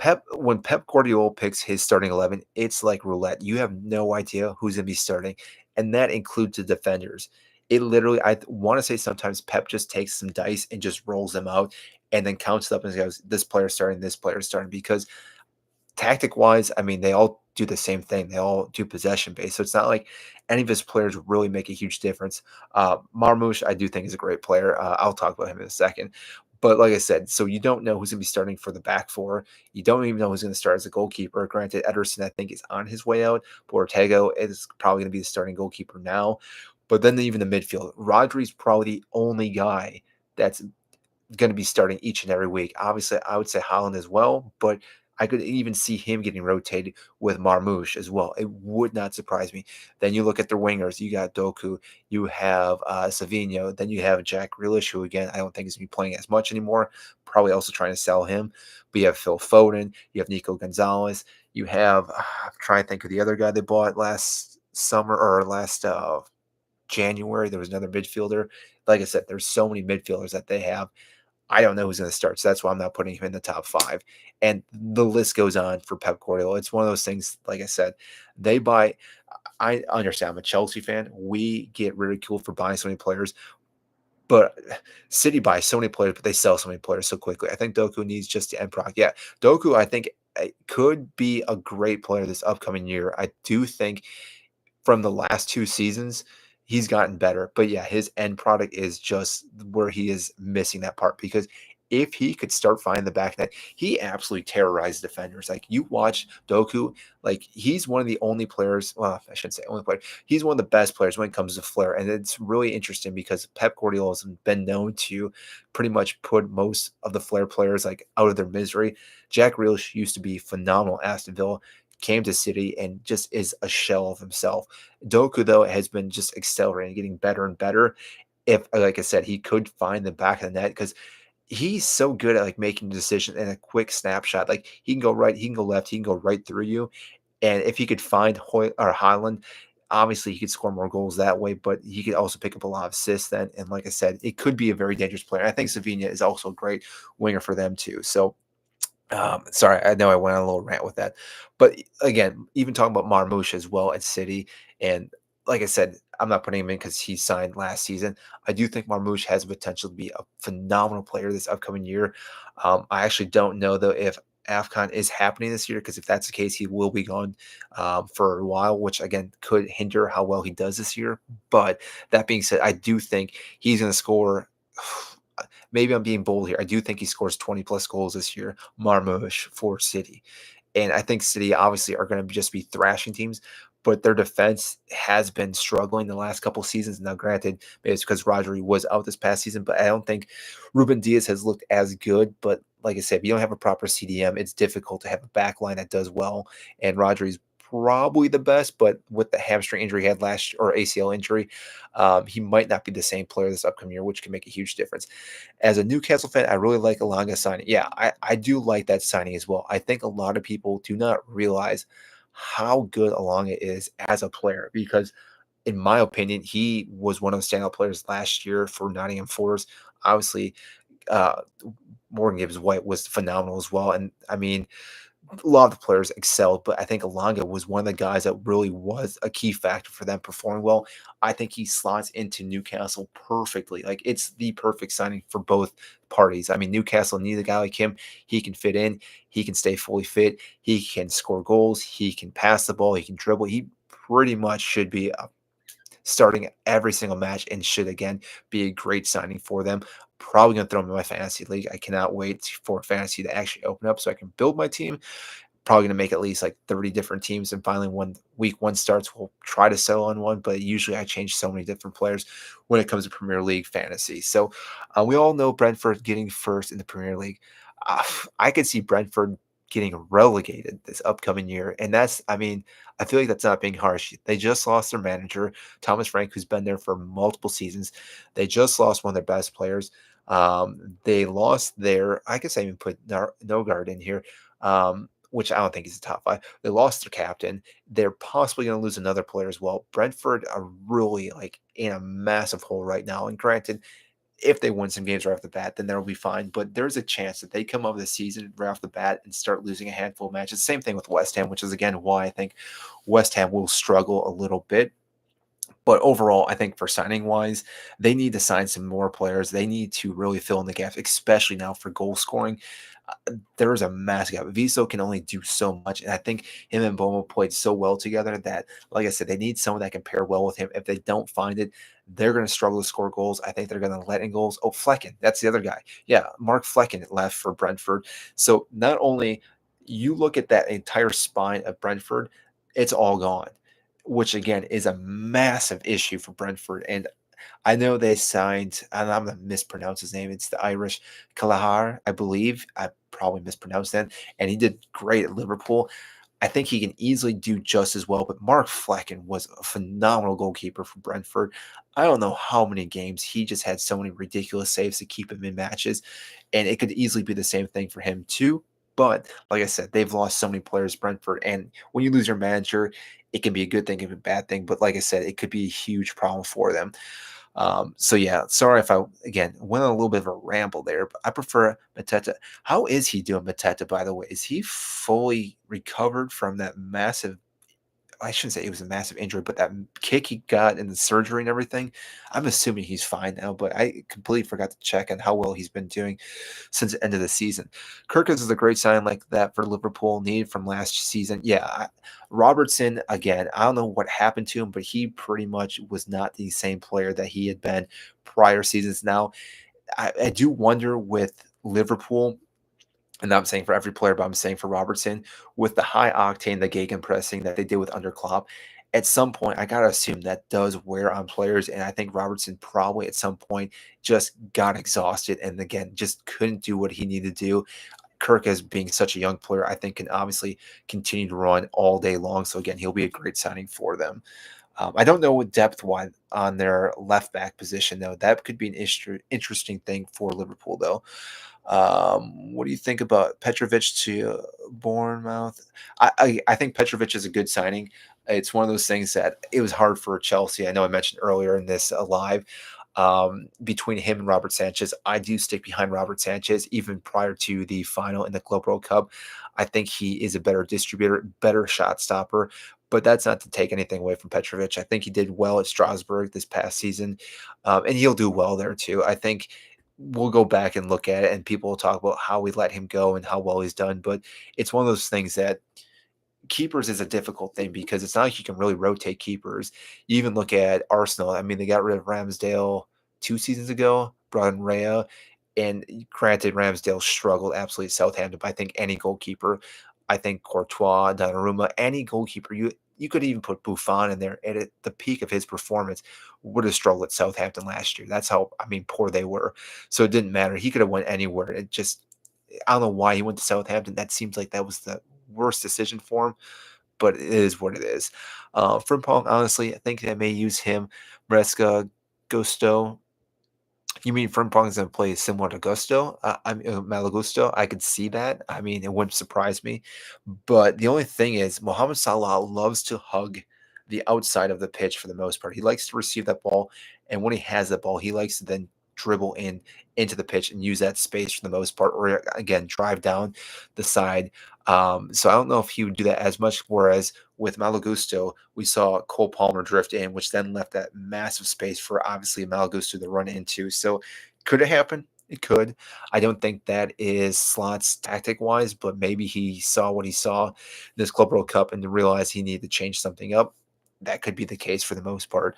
Pep when Pep Guardiola picks his starting 11, it's like roulette. You have no idea who's gonna be starting, and that includes the defenders. It literally, I wanna say sometimes Pep just takes some dice and just rolls them out and then counts it up and goes, "This player's starting, this player's starting," because tactic wise, I mean, they all do the same thing. They all do possession based. So it's not like any of his players really make a huge difference. Marmoush, I do think is a great player. I'll talk about him in a second. But like I said, so you don't know who's going to be starting for the back four. You don't even know who's going to start as a goalkeeper. Granted, Ederson, I think, is on his way out. But Ortego is probably going to be the starting goalkeeper now. But then even the midfield, Rodri's probably the only guy that's going to be starting each and every week. Obviously, I would say Holland as well, but I could even see him getting rotated with Marmoush as well. It would not surprise me. Then you look at their wingers. You got Doku. You have Savino. Then you have Jack Grealish, who again I don't think is going to be playing as much anymore. Probably also trying to sell him. But you have Phil Foden. You have Nico Gonzalez. You have I'm trying to think of the other guy they bought last summer or last January. There was another midfielder. Like I said, there's so many midfielders that they have. I don't know who's going to start, so that's why I'm not putting him in the top five. And the list goes on for Pep Guardiola. It's one of those things. Like I said, they buy. I understand. I'm a Chelsea fan. We get ridiculed for buying so many players, but City buys so many players, but they sell so many players so quickly. I think Doku needs just the end product. Yeah, Doku, I think could be a great player this upcoming year. I do think from the last 2 seasons, he's gotten better. But yeah, his end product is just where he is missing that part because if he could start finding the back net, he absolutely terrorized defenders. Like you watch Doku, like he's one of the only players. Well, I shouldn't say only player. He's one of the best players when it comes to flair, and it's really interesting because Pep Guardiola has been known to pretty much put most of the flair players like out of their misery. Jack Grealish used to be phenomenal at Aston Villa, came to City and just is a shell of himself. Doku, though, has been just accelerating, getting better and better. If, like I said, he could find the back of the net because he's so good at like making a decision in a quick snapshot. Like he can go right, he can go left, he can go right through you. And if he could find Hoy or Highland, obviously he could score more goals that way, but he could also pick up a lot of assists then. And like I said, it could be a very dangerous player. I think Savina is also a great winger for them too. So sorry, I know I went on a little rant with that, but again, even talking about Marmoush as well at City, and like I said, I'm not putting him in because he signed last season. I do think Marmoush has the potential to be a phenomenal player this upcoming year. I actually don't know though if AFCON is happening this year because if that's the case, he will be gone for a while, which again could hinder how well he does this year. But that being said, I do think he's going to score. Maybe I'm being bold here. I do think he scores 20 plus goals this year, Marmoush for City. And I think City obviously are going to just be thrashing teams, but their defense has been struggling the last couple seasons. Now, granted, maybe it's because Rodri was out this past season, but I don't think Ruben Diaz has looked as good. But like I said, if you don't have a proper CDM, it's difficult to have a back line that does well. And Rodri's probably the best, but with the hamstring injury he had last or ACL injury, he might not be the same player this upcoming year, which can make a huge difference. As a Newcastle fan, I really like Elanga signing. Yeah, I do like that signing as well. I think a lot of people do not realize how good Elanga is as a player because, in my opinion, he was one of the standout players last year for Nottingham Forest. Obviously, uh, Morgan Gibbs White was phenomenal as well. And I mean, a lot of the players excelled, but I think Alanga was one of the guys that really was a key factor for them performing well. I think he slots into Newcastle perfectly. Like it's the perfect signing for both parties. I mean, Newcastle needs a guy like him. He can fit in, he can stay fully fit, he can score goals, he can pass the ball, he can dribble. He pretty much should be starting every single match and should again be a great signing for them. Probably gonna throw him in my fantasy league. I cannot wait for fantasy to actually open up so I can build my team. Probably gonna make at least like 30 different teams, and finally when week one starts, we'll try to settle on one. But usually I change so many different players when it comes to Premier League fantasy. So we all know Brentford getting first in the Premier League. Uh, I could see Brentford getting relegated this upcoming year, and that's I mean I feel like that's not being harsh. They just lost their manager Thomas Frank, who's been there for multiple seasons. They just lost one of their best players. They lost their I guess I even put Nogard in here. Which I don't think he's a top five. They lost their captain. They're possibly going to lose another player as well. Brentford are really like in a massive hole right now. And granted, if they win some games right off the bat, then that'll be fine. But there's a chance that they come over the season right off the bat and start losing a handful of matches. Same thing with West Ham, which is again why I think West Ham will struggle a little bit. But overall, I think for signing wise, they need to sign some more players. They need to really fill in the gaps, especially now for goal scoring. There's a massive gap. Viso can only do so much, and I think him and Bomo played so well together that, like I said, they need someone that can pair well with him. If they don't find it, they're going to struggle to score goals. I think they're going to let in goals. Oh, Flecken, that's the other guy. Yeah, Mark Flecken left for Brentford. So not only you look at that entire spine of Brentford, it's all gone, which again is a massive issue for Brentford. And I know they signed, and I'm gonna mispronounce his name. It's the Irish Kalahar, I believe. I probably mispronounced that, and he did great at Liverpool. I think he can easily do just as well. But Mark Flecken was a phenomenal goalkeeper for Brentford. I don't know how many games he just had so many ridiculous saves to keep him in matches, and it could easily be the same thing for him too. But like I said, they've lost so many players, Brentford, and when you lose your manager, it can be a good thing, it can be a bad thing. But like I said, it could be a huge problem for them. So yeah, sorry if I again went on a little bit of a ramble there, but I prefer Mateta. How is he doing, Mateta, by the way? Is he fully recovered from that massive, I shouldn't say it was a massive injury, but that kick he got in the surgery and everything? I'm assuming he's fine now, but I completely forgot to check on how well he's been doing since the end of the season. Kirkus is a great sign like that for Liverpool, needed from last season. Yeah, Robertson, again, I don't know what happened to him, but he pretty much was not the same player that he had been prior seasons. Now, I do wonder with Liverpool, and I'm saying for every player, but I'm saying for Robertson, with the high octane, the gegenpressing that they did with under Klopp, at some point, I gotta assume that does wear on players, and I think Robertson probably at some point just got exhausted and again just couldn't do what he needed to do. Kirk, as being such a young player, I think can obviously continue to run all day long. So again, he'll be a great signing for them. I don't know what depth wise on their left back position though. That could be an interesting thing for Liverpool though. What do you think about Petrovic to Bournemouth? I think Petrovic is a good signing. It's one of those things that it was hard for Chelsea. I know I mentioned earlier in this live between him and Robert Sanchez. I do stick behind Robert Sanchez even prior to the final in the Club World Cup. I think he is a better distributor, better shot stopper. But that's not to take anything away from Petrovic. I think he did well at Strasbourg this past season, and he'll do well there too. I think we'll go back and look at it, and people will talk about how we let him go and how well he's done. But it's one of those things that keepers is a difficult thing because it's not like you can really rotate keepers. You even look at Arsenal. I mean, they got rid of Ramsdale 2 seasons ago, brought in Raya, and granted, Ramsdale struggled absolutely at Southampton. But I think any goalkeeper, I think Courtois, Donnarumma, any goalkeeper, you could even put Buffon in there, and at the peak of his performance, would have struggled at Southampton last year. That's how poor they were. So it didn't matter. He could have went anywhere. It just I don't know why he went to Southampton. That seems like that was the worst decision for him, but it is what it is. Frimpong, honestly, I think they may use him. Maresca, Gusto. You mean Frimpong's going to play similar to Gusto? Malagusto. I could see that. I mean, it wouldn't surprise me. But the only thing is, Mohamed Salah loves to hug the outside of the pitch for the most part. He likes to receive that ball, and when he has that ball, he likes to then dribble into the pitch and use that space for the most part, or again drive down the side. So I don't know if he would do that as much. Whereas with Malagusto, we saw Cole Palmer drift in, which then left that massive space for obviously Malagusto to run into. So could it happen? It could. I don't think that is Slot's tactic wise, but maybe he saw what he saw in this Club World Cup and realized he needed to change something up. That could be the case for the most part.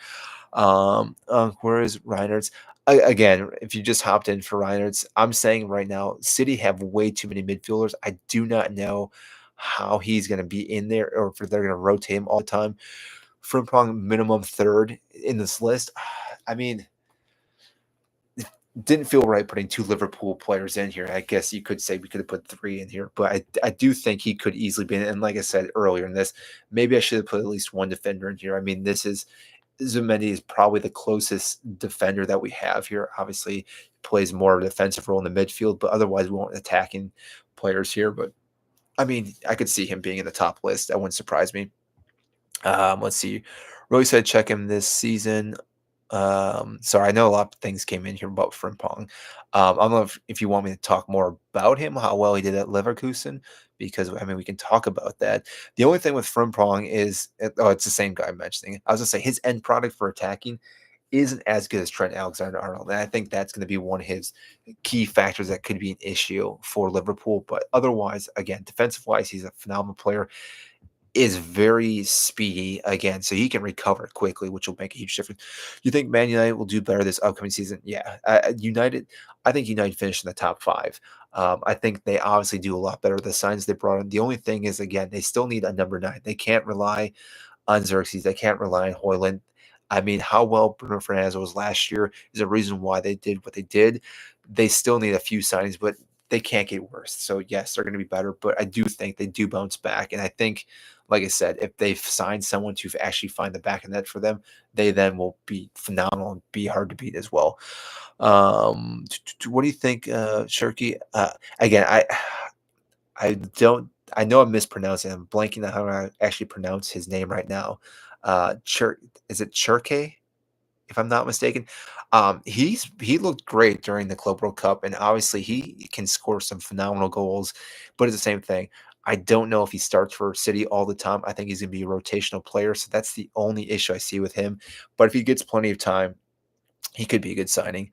Where is Reinert's? Again, if you just hopped in for Reinert's, I'm saying right now, City have way too many midfielders. I do not know how he's going to be in there or if they're going to rotate him all the time. Frimpong minimum third in this list. I mean, it didn't feel right putting two Liverpool players in here. I guess you could say we could have put three in here, but I do think he could easily be in. And like I said earlier in this, maybe I should have put at least one defender in here. I mean, this is Zumendi is probably the closest defender that we have here. Obviously, plays more of a defensive role in the midfield, but otherwise we want attacking players here. But I mean, I could see him being in the top list. That wouldn't surprise me. Let's see. Roy said check him this season. So I know a lot of things came in here about Frimpong. I don't know if you want me to talk more about him, how well he did at Leverkusen, because I mean we can talk about that. The only thing with Frimpong is, oh, it's the same guy I'm mentioning. I was gonna say his end product for attacking isn't as good as Trent Alexander-Arnold, and I think that's going to be one of his key factors that could be an issue for Liverpool. But otherwise, again, defensive-wise, he's a phenomenal player, is very speedy again, so he can recover quickly, which will make a huge difference. You think Man United will do better this upcoming season? Yeah, United. I think United finish in the top five. I think they obviously do a lot better with the signs they brought in. The only thing is, again, they still need a number nine. They can't rely on Xerxes. They can't rely on Hoyland. I mean, how well Bruno Fernandes was last year is a reason why they did what they did. They still need a few signings, but they can't get worse. So yes, they're going to be better, but I do think they do bounce back. And I think, like I said, if they've signed someone to actually find the back of net for them, they then will be phenomenal and be hard to beat as well. What do you think, Shirky? Again, I don't. I know I'm mispronouncing. I'm blanking on how I actually pronounce his name right now. Is it Churke? If I'm not mistaken. He looked great during the Club World Cup, and obviously he can score some phenomenal goals. But it's the same thing. I don't know if he starts for City all the time. I think he's going to be a rotational player, so that's the only issue I see with him. But if he gets plenty of time, he could be a good signing.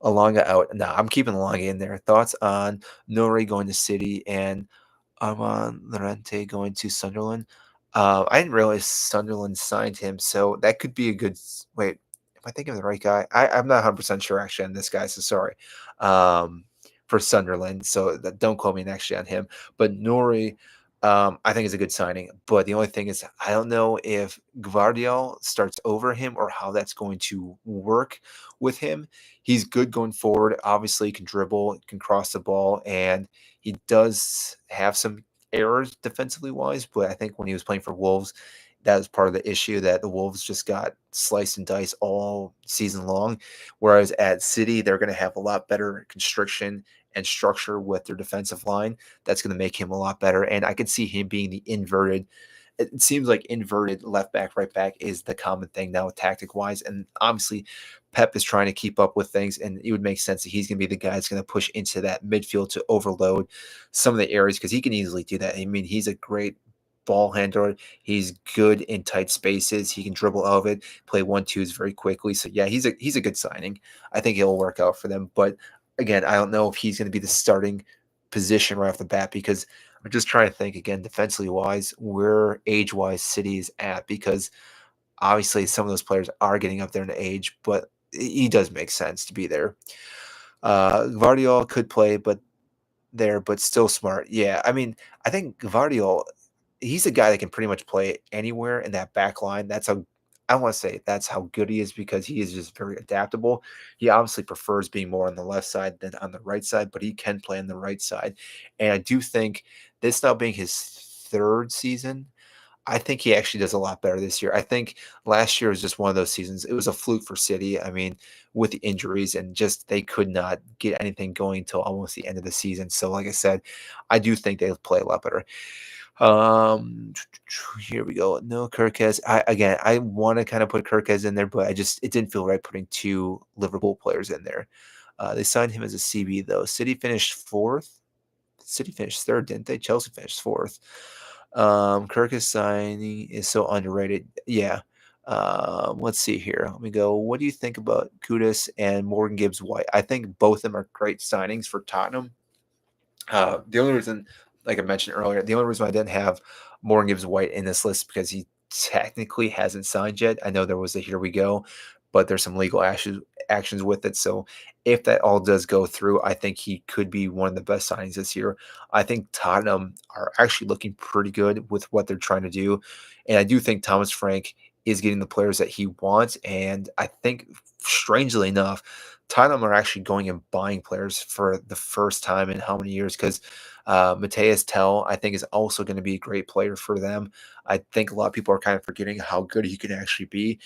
Alonga out. Nah, I'm keeping Alonga in there. Thoughts on Nori going to City and Armand Lorente going to Sunderland? I didn't realize Sunderland signed him, so that could be a good. Wait, am I thinking of the right guy? I'm not 100% sure actually on this guy, so sorry. Um, for Sunderland, so don't quote me actually on him. But Nori, I think is a good signing. But the only thing is, I don't know if Gvardiol starts over him or how that's going to work with him. He's good going forward. Obviously, he can dribble, can cross the ball, and he does have some errors defensively wise. But I think when he was playing for Wolves, that was part of the issue that the Wolves just got sliced and diced all season long. Whereas at City, they're going to have a lot better constriction and structure with their defensive line. That's going to make him a lot better. And I could see him being the inverted. It seems like inverted left back, right back is the common thing now, tactic wise. And obviously, Pep is trying to keep up with things, and it would make sense that he's going to be the guy that's going to push into that midfield to overload some of the areas because he can easily do that. I mean, he's a great ball handler. He's good in tight spaces. He can dribble out of it, play 1-2s very quickly. So yeah, he's a good signing. I think it'll work out for them. But again, I don't know if he's going to be the starting position right off the bat because I'm just trying to think again, defensively wise, where age wise City is at because obviously some of those players are getting up there in age, but he does make sense to be there. Guardiola could play, but still smart. Yeah, I mean, I think Guardiola, he's a guy that can pretty much play anywhere in that back line. That's how I don't want to say that's how good he is because he is just very adaptable. He obviously prefers being more on the left side than on the right side, but he can play on the right side. And I do think this now being his third season, I think he actually does a lot better this year. I think last year was just one of those seasons. It was a fluke for City. I mean, with the injuries and just they could not get anything going until almost the end of the season. So, like I said, I do think they'll play a lot better. Um, Here we go. No Kirkes. I want to kind of put Kirkes in there, but it didn't feel right putting two Liverpool players in there. They signed him as a CB though. City finished fourth. City finished third, didn't they? Chelsea finished fourth. Kirkus signing is so underrated. Yeah. Let's see here. Let me go. What do you think about Kudus and Morgan Gibbs White? I think both of them are great signings for Tottenham. The only reason, like I mentioned earlier, the only reason I didn't have Morgan Gibbs White in this list because he technically hasn't signed yet. I know there was a here we go, but there's some legal actions with it. So if that all does go through, I think he could be one of the best signings this year. I think Tottenham are actually looking pretty good with what they're trying to do. And I do think Thomas Frank is getting the players that he wants. And I think, strangely enough, Tottenham are actually going and buying players for the first time in how many years? Because Mateus Tell, I think, is also going to be a great player for them. I think a lot of people are kind of forgetting how good he can actually be.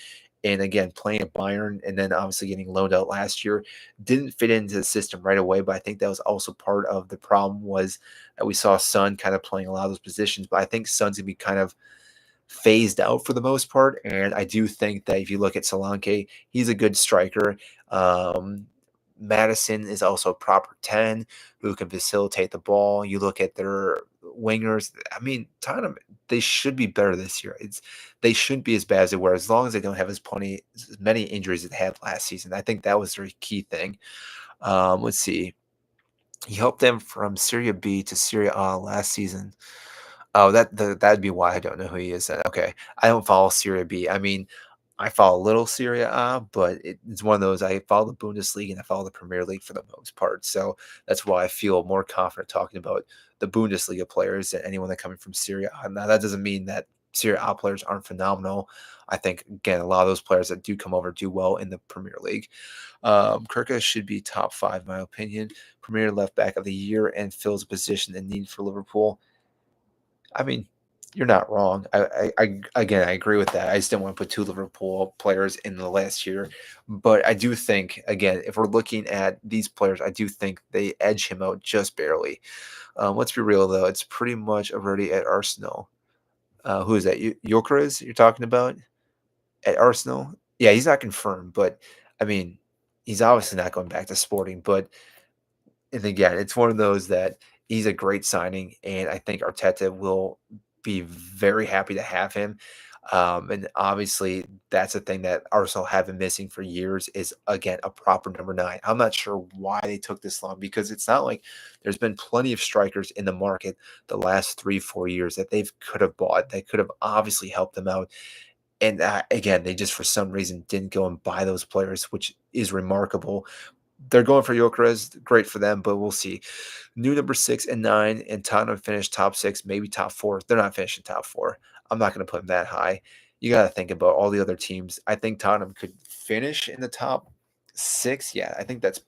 And again, playing at Bayern and then obviously getting loaned out last year didn't fit into the system right away. But I think that was also part of the problem was that we saw Son kind of playing a lot of those positions. But I think Son's going to be kind of phased out for the most part. And I do think that if you look at Solanke, he's a good striker. Um, Madison is also a proper 10 who can facilitate the ball. You look at their wingers. I mean, Tottenham, they should be better this year. They shouldn't be as bad as they were, as long as they don't have as many injuries as they had last season. I think that was their key thing. Let's see. He helped them from Serie B to Serie A last season. Oh, that'd be why I don't know who he is then. Okay. I don't follow Serie B. I mean, I follow a little Serie A, but it's one of those I follow the Bundesliga and I follow the Premier League for the most part. So that's why I feel more confident talking about the Bundesliga players than anyone that coming from Serie A. Now that doesn't mean that Serie A players aren't phenomenal. I think again a lot of those players that do come over do well in the Premier League. Kirka should be top five, in my opinion. Premier left back of the year and fills a position in need for Liverpool. I mean, you're not wrong. Again, I agree with that. I just didn't want to put two Liverpool players in the last year, but I do think again, if we're looking at these players, I do think they edge him out just barely. Let's be real though; it's pretty much already at Arsenal. Who is that? Gyökeres you're talking about at Arsenal? Yeah, he's not confirmed, but I mean, he's obviously not going back to Sporting. But and again, it's one of those that he's a great signing, and I think Arteta will be very happy to have him. And obviously, that's a thing that Arsenal have been missing for years is again a proper number nine. I'm not sure why they took this long because it's not like there's been plenty of strikers in the market the last 3-4 years that they've could have bought. They could have obviously helped them out. And again, they just for some reason didn't go and buy those players, which is remarkable. They're going for Gyökeres, great for them, but we'll see. New number 6 and 9, and Tottenham finished top 6, maybe top 4. They're not finishing top 4. I'm not going to put them that high. You got to think about all the other teams. I think Tottenham could finish in the top 6. Yeah, I think that's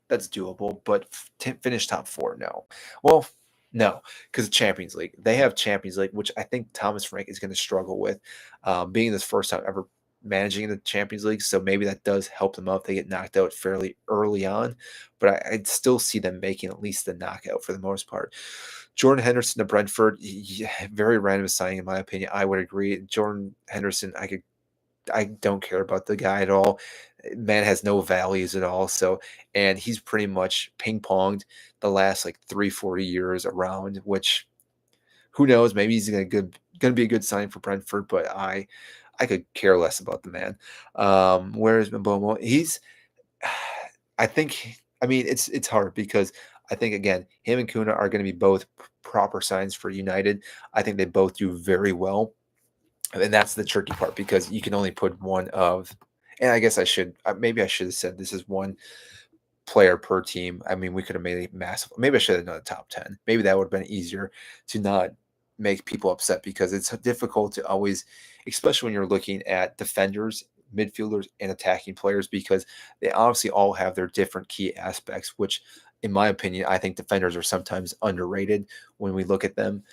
doable, but finish top 4, no. Well, no, because Champions League. They have Champions League, which I think Thomas Frank is going to struggle with, being this first time ever managing the Champions League. So maybe that does help them out. They get knocked out fairly early on, but I'd still see them making at least the knockout for the most part. Jordan Henderson to Brentford, yeah, very random signing in my opinion. I would agree. Jordan Henderson, I don't care about the guy at all. Man has no values at all. So, and he's pretty much ping ponged the last like 3-4 years around, which who knows? Maybe he's gonna be a good sign for Brentford, but I could care less about the man. Where is Mbomo? I think. I mean, it's hard because I think again, him and Kuna are going to be both proper signs for United. I think they both do very well, and that's the tricky part because you can only put one of. And I guess maybe I should have said this is one player per team. I mean, we could have made it massive. Maybe I should have done a top 10. Maybe that would have been easier to not make people upset because it's difficult to always, especially when you're looking at defenders, midfielders, and attacking players, because they obviously all have their different key aspects, which, in my opinion, I think defenders are sometimes underrated when we look at them.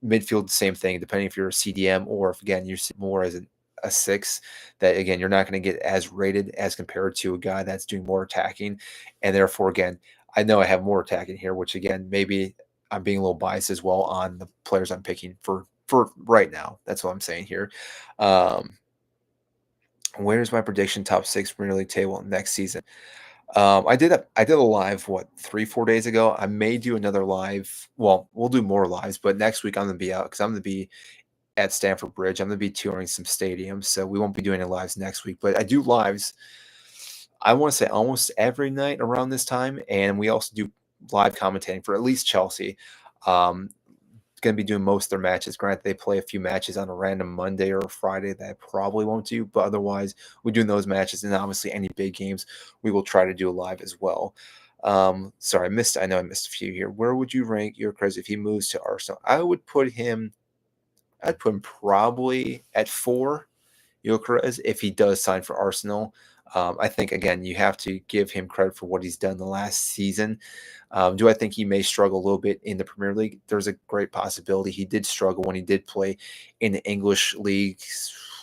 Midfield, the same thing, depending if you're a CDM or if, again, you're more as a six, that again you're not going to get as rated as compared to a guy that's doing more attacking, and therefore again I know I have more attacking here, which again maybe I'm being a little biased as well on the players I'm picking for right now. That's what I'm saying here. Um, where's my prediction top six Premier League table next season? I did a live 3-4 days ago. I may do another live. Well, we'll do more lives, but next week I'm gonna be out because I'm gonna be at Stamford Bridge. I'm going to be touring some stadiums, so we won't be doing any lives next week. But I do lives, I want to say almost every night around this time, and we also do live commentating for at least Chelsea. Going to be doing most of their matches. Granted, they play a few matches on a random Monday or a Friday that I probably won't do, but otherwise, we're doing those matches. And obviously, any big games, we will try to do a live as well. Sorry, I know I missed a few here. Where would you rank Gyökeres if he moves to Arsenal? I'd put him probably at 4, Gyökeres, if he does sign for Arsenal. I think, again, you have to give him credit for what he's done the last season. Do I think he may struggle a little bit in the Premier League? There's a great possibility. He did struggle when he did play in the English league,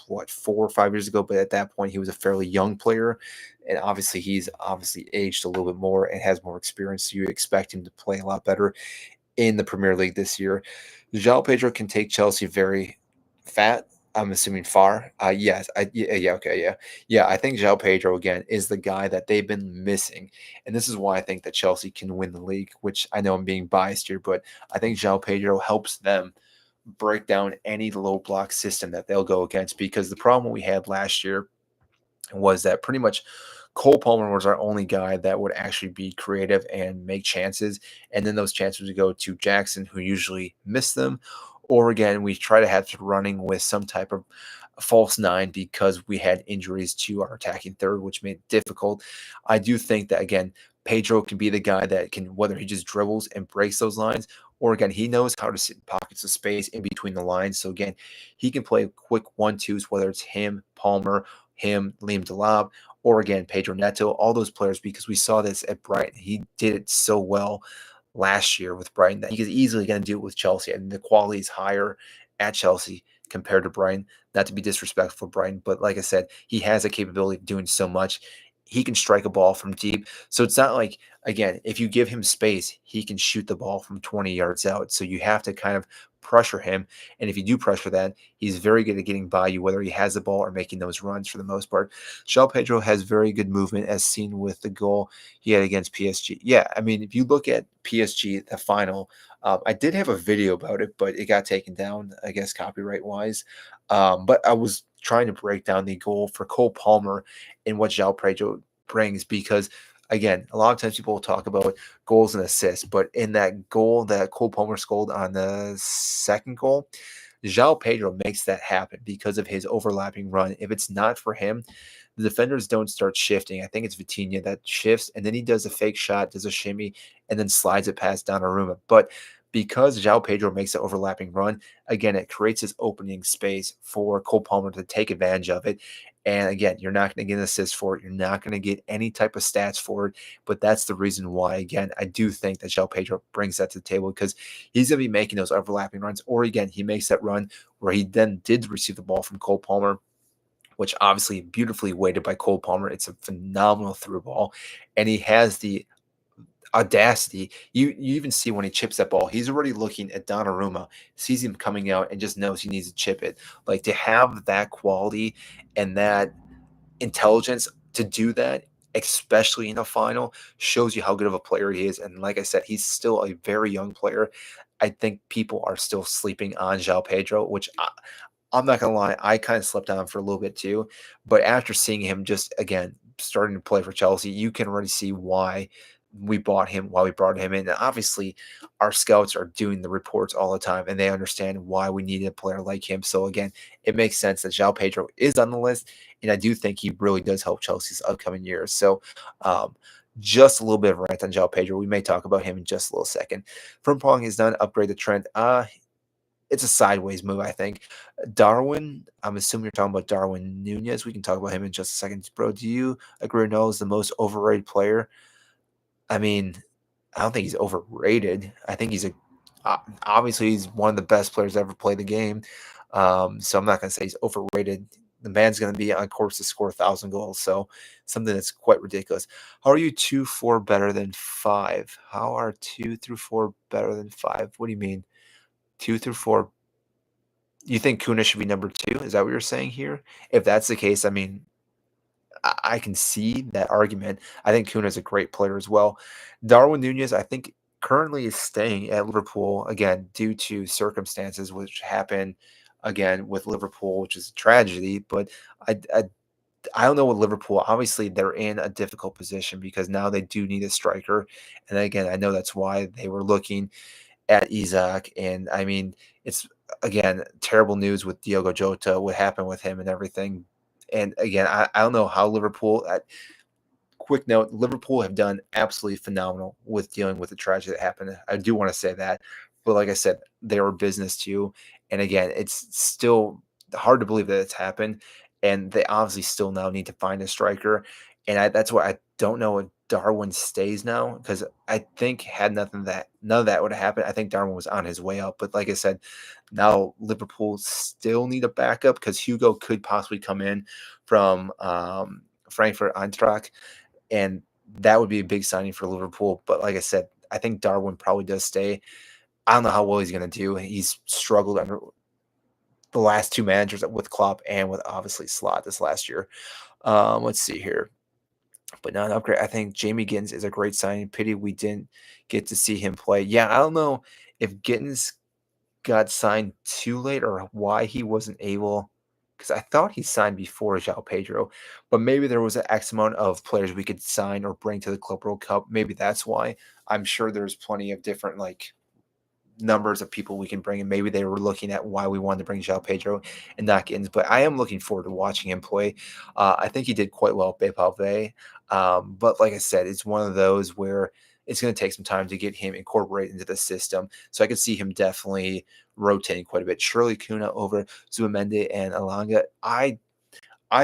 4 or 5 years ago, but at that point, he was a fairly young player. And obviously, he's aged a little bit more and has more experience. So you expect him to play a lot better in the Premier League this year. João Pedro can take Chelsea very Fat, I'm assuming Far. Yes, yeah, okay, yeah. Yeah, I think João Pedro again is the guy that they've been missing. And this is why I think that Chelsea can win the league, which I know I'm being biased here, but I think João Pedro helps them break down any low block system that they'll go against because the problem we had last year was that pretty much Cole Palmer was our only guy that would actually be creative and make chances. And then those chances would go to Jackson, who usually missed them. Or again, we try to have to running with some type of false nine because we had injuries to our attacking third, which made it difficult. I do think that again, Pedro can be the guy that can, whether he just dribbles and breaks those lines, or again, he knows how to sit in pockets of space in between the lines. So again, he can play quick 1-2s, whether it's him, Palmer, him, Liam Delab, or again, Pedro Neto, all those players, because we saw this at Brighton. He did it so well last year with Brighton that he is easily going to do it with Chelsea. And the quality is higher at Chelsea compared to Brighton. Not to be disrespectful for Brighton, but like I said, he has a capability of doing so much. He can strike a ball from deep. So it's not like, again, if you give him space, he can shoot the ball from 20 yards out. So you have to kind of pressure him. And if you do pressure that, he's very good at getting by you, whether he has the ball or making those runs for the most part. João Pedro has very good movement, as seen with the goal he had against PSG. Yeah, I mean, if you look at PSG, the final, I did have a video about it, but it got taken down, I guess, copyright wise. But I was trying to break down the goal for Cole Palmer and what João Pedro brings because. Again, a lot of times people will talk about goals and assists, but in that goal that Cole Palmer scored on the second goal, João Pedro makes that happen because of his overlapping run. If it's not for him, the defenders don't start shifting. I think it's Vitinha that shifts, and then he does a fake shot, does a shimmy, and then slides it past Donnarumma. But because João Pedro makes an overlapping run, again, it creates this opening space for Cole Palmer to take advantage of it. And again, you're not going to get an assist for it. You're not going to get any type of stats for it. But that's the reason why, again, I do think that João Pedro brings that to the table because he's going to be making those overlapping runs. Or again, he makes that run where he then did receive the ball from Cole Palmer, which obviously beautifully weighted by Cole Palmer. It's a phenomenal through ball. And he has the audacity. You even see when he chips that ball, he's already looking at Donnarumma, sees him coming out, and just knows he needs to chip it. Like to have that quality and that intelligence to do that, especially in a final, shows you how good of a player he is. And like I said, he's still a very young player. I think people are still sleeping on João Pedro, which I'm not gonna lie, I kind of slept on him for a little bit too. But after seeing him just again starting to play for Chelsea, you can already see why we brought him in. And obviously, our scouts are doing the reports all the time, and they understand why we needed a player like him. So again, it makes sense that João Pedro is on the list, and I do think he really does help Chelsea's upcoming years. So. Just a little bit of rant on João Pedro. We may talk about him in just a little second. Frimpong is done. Upgrade the Trent. It's a sideways move, I think. Darwin, I'm assuming you're talking about Darwin Nunez. We can talk about him in just a second. Bro, do you agree or no is the most overrated player? I mean, I don't think he's overrated. I think obviously he's one of the best players to ever play the game. So I'm not going to say he's overrated. The man's going to be on course to score 1,000 goals. So something that's quite ridiculous. How are you 2-4 better than 5? How are 2-4 better than 5? What do you mean? 2-4. You think Kuna should be number 2? Is that what you're saying here? If that's the case, I mean, I can see that argument. I think Kuna is a great player as well. Darwin Nunez, I think, currently is staying at Liverpool again due to circumstances which happen again with Liverpool, which is a tragedy. But I, I, I don't know what Liverpool. Obviously, they're in a difficult position because now they do need a striker, and again, I know that's why they were looking at Isaac. And I mean, it's again terrible news with Diogo Jota, what happened with him and everything. And again, I don't know how Liverpool. Quick note: Liverpool have done absolutely phenomenal with dealing with the tragedy that happened. I do want to say that, but like I said, they were business too. And again, it's still hard to believe that it's happened, and they obviously still now need to find a striker. And that's why I don't know if Darwin stays now because I think had none of that would have happened. I think Darwin was on his way out, but like I said, now Liverpool still need a backup because Hugo could possibly come in from Frankfurt Eintracht, and that would be a big signing for Liverpool. But like I said, I think Darwin probably does stay. I don't know how well he's going to do. He's struggled under the last two managers with Klopp and with obviously Slot this last year. Let's see here. But not an upgrade. I think Jamie Gittins is a great signing. Pity we didn't get to see him play. Yeah, I don't know if Gittins got signed too late or why he wasn't able, because I thought he signed before João Pedro, but maybe there was an X amount of players we could sign or bring to the Club World Cup. Maybe that's why. I'm sure there's plenty of different like numbers of people we can bring, and maybe they were looking at why we wanted to bring João Pedro and not Gittins. But I am looking forward to watching him play. I think he did quite well at Bepalve. But like I said, it's one of those where it's going to take some time to get him incorporated into the system. So I could see him definitely rotating quite a bit. Shirley Kuna over Zubimendi and Alanga. I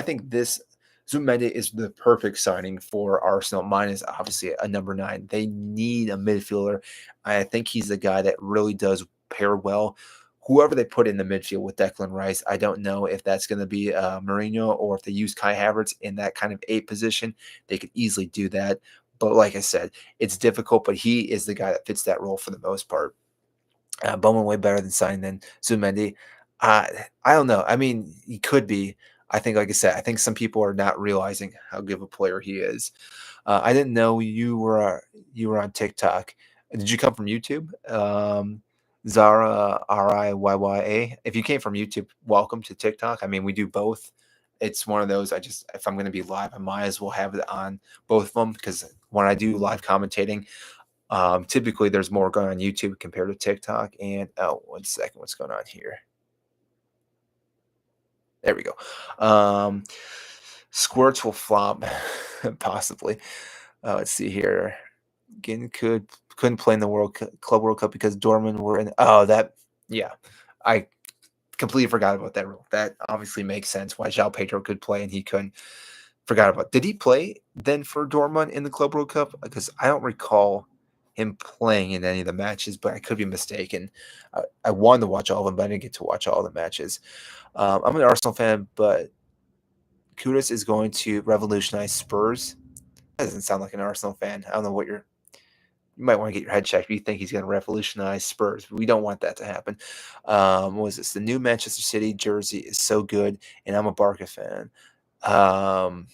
think this Zubimendi is the perfect signing for Arsenal. Mine is obviously a number 9. They need a midfielder. I think he's the guy that really does pair well. Whoever they put in the midfield with Declan Rice, I don't know if that's going to be Mourinho or if they use Kai Havertz in that kind of 8 position. They could easily do that. But like I said, it's difficult, but he is the guy that fits that role for the most part. Bowman way better than signing than Zubimendi. Uh, I don't know. I mean, he could be. I think, like I said, I think some people are not realizing how good of a player he is. I didn't know you were on TikTok. Did you come from YouTube? Zara Riyya. If you came from YouTube, welcome to TikTok. I mean, we do both. It's one of those. If I'm going to be live, I might as well have it on both of them because when I do live commentating, typically there's more going on YouTube compared to TikTok. And oh, 1 second, what's going on here? There we go. Squirts will flop, possibly. Let's see here. Again, couldn't play in the Club World Cup because Dortmund were in. Oh, that yeah, I completely forgot about that rule. That obviously makes sense why João Pedro could play and he couldn't. Forgot about. Did he play then for Dortmund in the Club World Cup? Because I don't recall him playing in any of the matches, but I could be mistaken. I wanted to watch all of them, but I didn't get to watch all the matches. I'm an Arsenal fan, but Kudus is going to revolutionize Spurs. That doesn't sound like an Arsenal fan. I don't know what you might want to get your head checked if you think he's going to revolutionize Spurs. We don't want that to happen. What was this? The new Manchester City jersey is so good, and I'm a Barca fan. I'm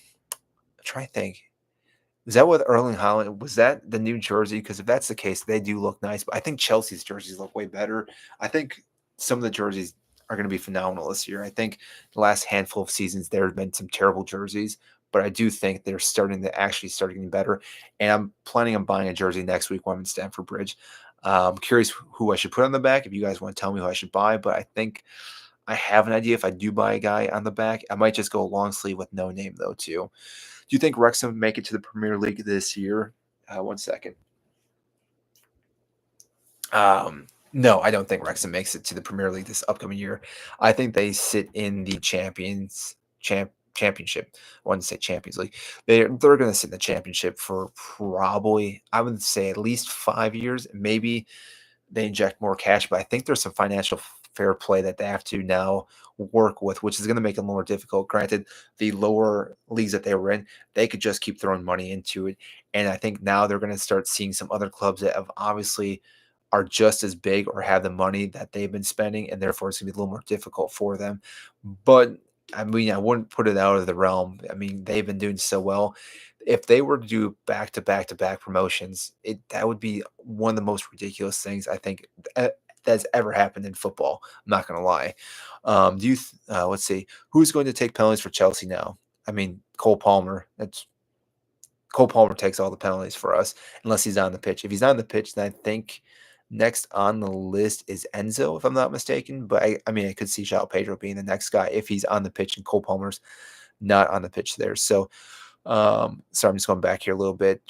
trying to think. Was that with Erling Haaland? Was that the new jersey? Because if that's the case, they do look nice. But I think Chelsea's jerseys look way better. I think some of the jerseys are going to be phenomenal this year. I think the last handful of seasons there have been some terrible jerseys, but I do think they're starting to actually start getting better. And I'm planning on buying a jersey next week when I'm in Stamford Bridge. I'm curious who I should put on the back. If you guys want to tell me who I should buy, but I think I have an idea. If I do buy a guy on the back, I might just go long sleeve with no name though too. Do you think Wrexham make it to the Premier League this year? 1 second. No, I don't think Wrexham makes it to the Premier League this upcoming year. I think they sit in the championship. I want to say Champions League. They're going to sit in the championship for probably, I would say, at least 5 years. Maybe they inject more cash, but I think there's some financial fair play that they have to now work with, which is going to make it more difficult. Granted, the lower leagues that they were in, they could just keep throwing money into it. And I think now they're going to start seeing some other clubs that have obviously are just as big or have the money that they've been spending, and therefore it's going to be a little more difficult for them. But I mean, I wouldn't put it out of the realm. I mean, they've been doing so well. If they were to do back to back to back promotions, that would be one of the most ridiculous things I think that's ever happened in football. I'm not going to lie. Let's see, who's going to take penalties for Chelsea now? I mean, Cole Palmer. Cole Palmer takes all the penalties for us unless he's on the pitch. If he's on the pitch, then I think next on the list is Enzo, if I'm not mistaken. But I mean, I could see João Pedro being the next guy if he's on the pitch and Cole Palmer's not on the pitch there. So, sorry, I'm just going back here a little bit.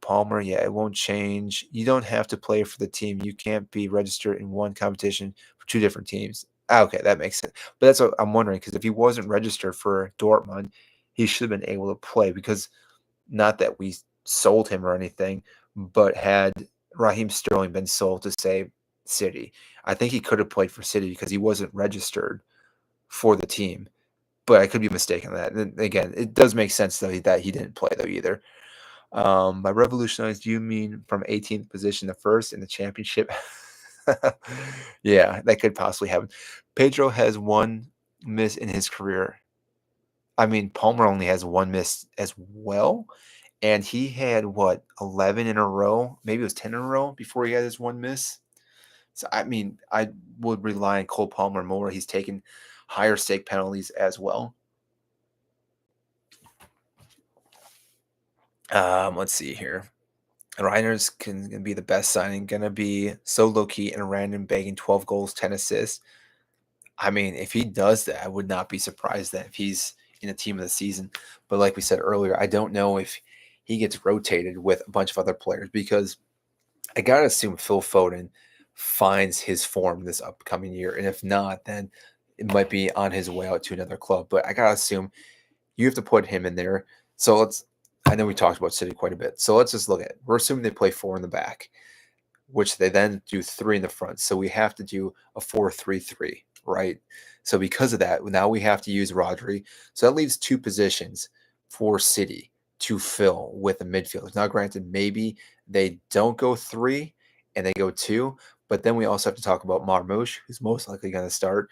Palmer, yeah, it won't change. You don't have to play for the team. You can't be registered in one competition for 2 different teams. Okay, that makes sense. But that's what I'm wondering, because if he wasn't registered for Dortmund, he should have been able to play, because not that we sold him or anything, but had Raheem Sterling been sold to, say, City, I think he could have played for City because he wasn't registered for the team. But I could be mistaken on that. And again, it does make sense, though, that he didn't play, though, either. By revolutionized, do you mean from 18th position to first in the championship? Yeah, that could possibly happen. Pedro has 1 miss in his career. I mean, Palmer only has 1 miss as well, and he had, what, 11 in a row? Maybe it was 10 in a row before he had his 1 miss? So, I mean, I would rely on Cole Palmer more. He's taken higher stake penalties as well. Let's see here. Reiner's can be the best signing, gonna be so low key and random, bagging 12 goals, 10 assists. I mean, if he does that, I would not be surprised that if he's in a team of the season. But like we said earlier, I don't know if he gets rotated with a bunch of other players because I gotta assume Phil Foden finds his form this upcoming year. And if not, then it might be on his way out to another club. But I gotta assume you have to put him in there. So I know we talked about City quite a bit. So let's just look at it. We're assuming they play four in the back, which they then do three in the front. So we have to do a 4-3-3, right? So because of that, now we have to use Rodri. So that leaves two positions for City to fill with the midfielders. Now, granted, maybe they don't go three and they go two, but then we also have to talk about Marmoush, who's most likely going to start.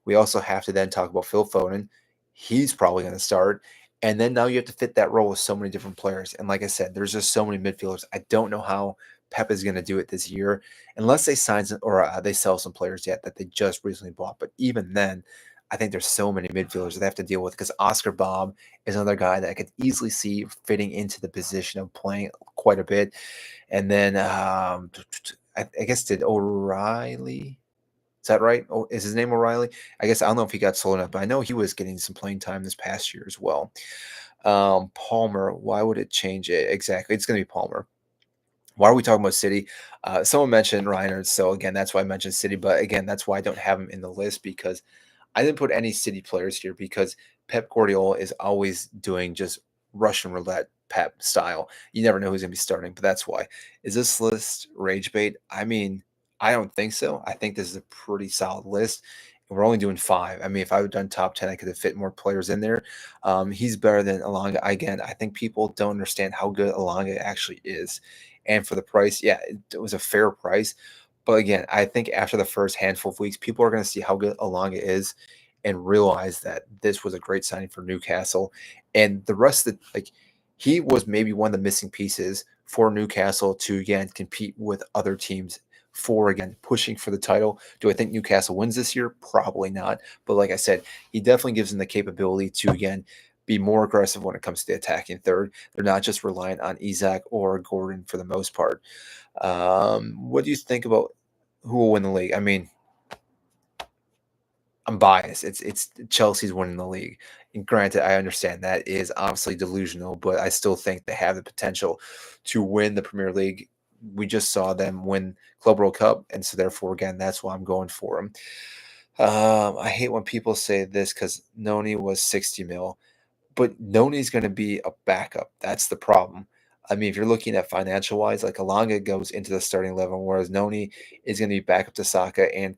We also have to then talk about Phil Foden. He's probably going to start. And then now you have to fit that role with so many different players. And like I said, there's just so many midfielders. I don't know how Pep is going to do it this year, unless they sign or they sell some players yet that they just recently bought. But even then, I think there's so many midfielders they have to deal with because Oscar Bob is another guy that I could easily see fitting into the position of playing quite a bit. And then I guess did O'Reilly is that right? Oh, is his name O'Reilly? I guess I don't know if he got sold up, but I know he was getting some playing time this past year as well. Palmer, why would it change it? Exactly. It's going to be Palmer. Why are we talking about City? Someone mentioned Reinhardt, so again, that's why I mentioned City. But again, that's why I don't have him in the list because I didn't put any City players here because Pep Guardiola is always doing just Russian roulette Pep style. You never know who's going to be starting, but that's why. Is this list rage bait? I mean, I don't think so. I think this is a pretty solid list. We're only doing five. I mean, if I would have done top 10, I could have fit more players in there. He's better than Alanga. Again, I think people don't understand how good Alanga actually is. And for the price, yeah, it was a fair price. But again, I think after the first handful of weeks, people are going to see how good Alanga is and realize that this was a great signing for Newcastle. And the rest of the, like, he was maybe one of the missing pieces for Newcastle to, again, compete with other teams for, again, pushing for the title. Do I think Newcastle wins this year? Probably not. But like I said, he definitely gives them the capability to, again, be more aggressive when it comes to the attacking third. They're not just reliant on Isaac or Gordon for the most part. What do you think about who will win the league? I mean, I'm biased. It's Chelsea's winning the league. And granted, I understand that is obviously delusional, but I still think they have the potential to win the Premier League. We just saw them win Club World Cup, and so therefore, again, that's why I'm going for them. I hate when people say this because Noni was 60 mil, but Noni's going to be a backup. That's the problem. I mean, if you're looking at financial wise, like Alanga goes into the starting 11, whereas Noni is going to be backup to Saka, and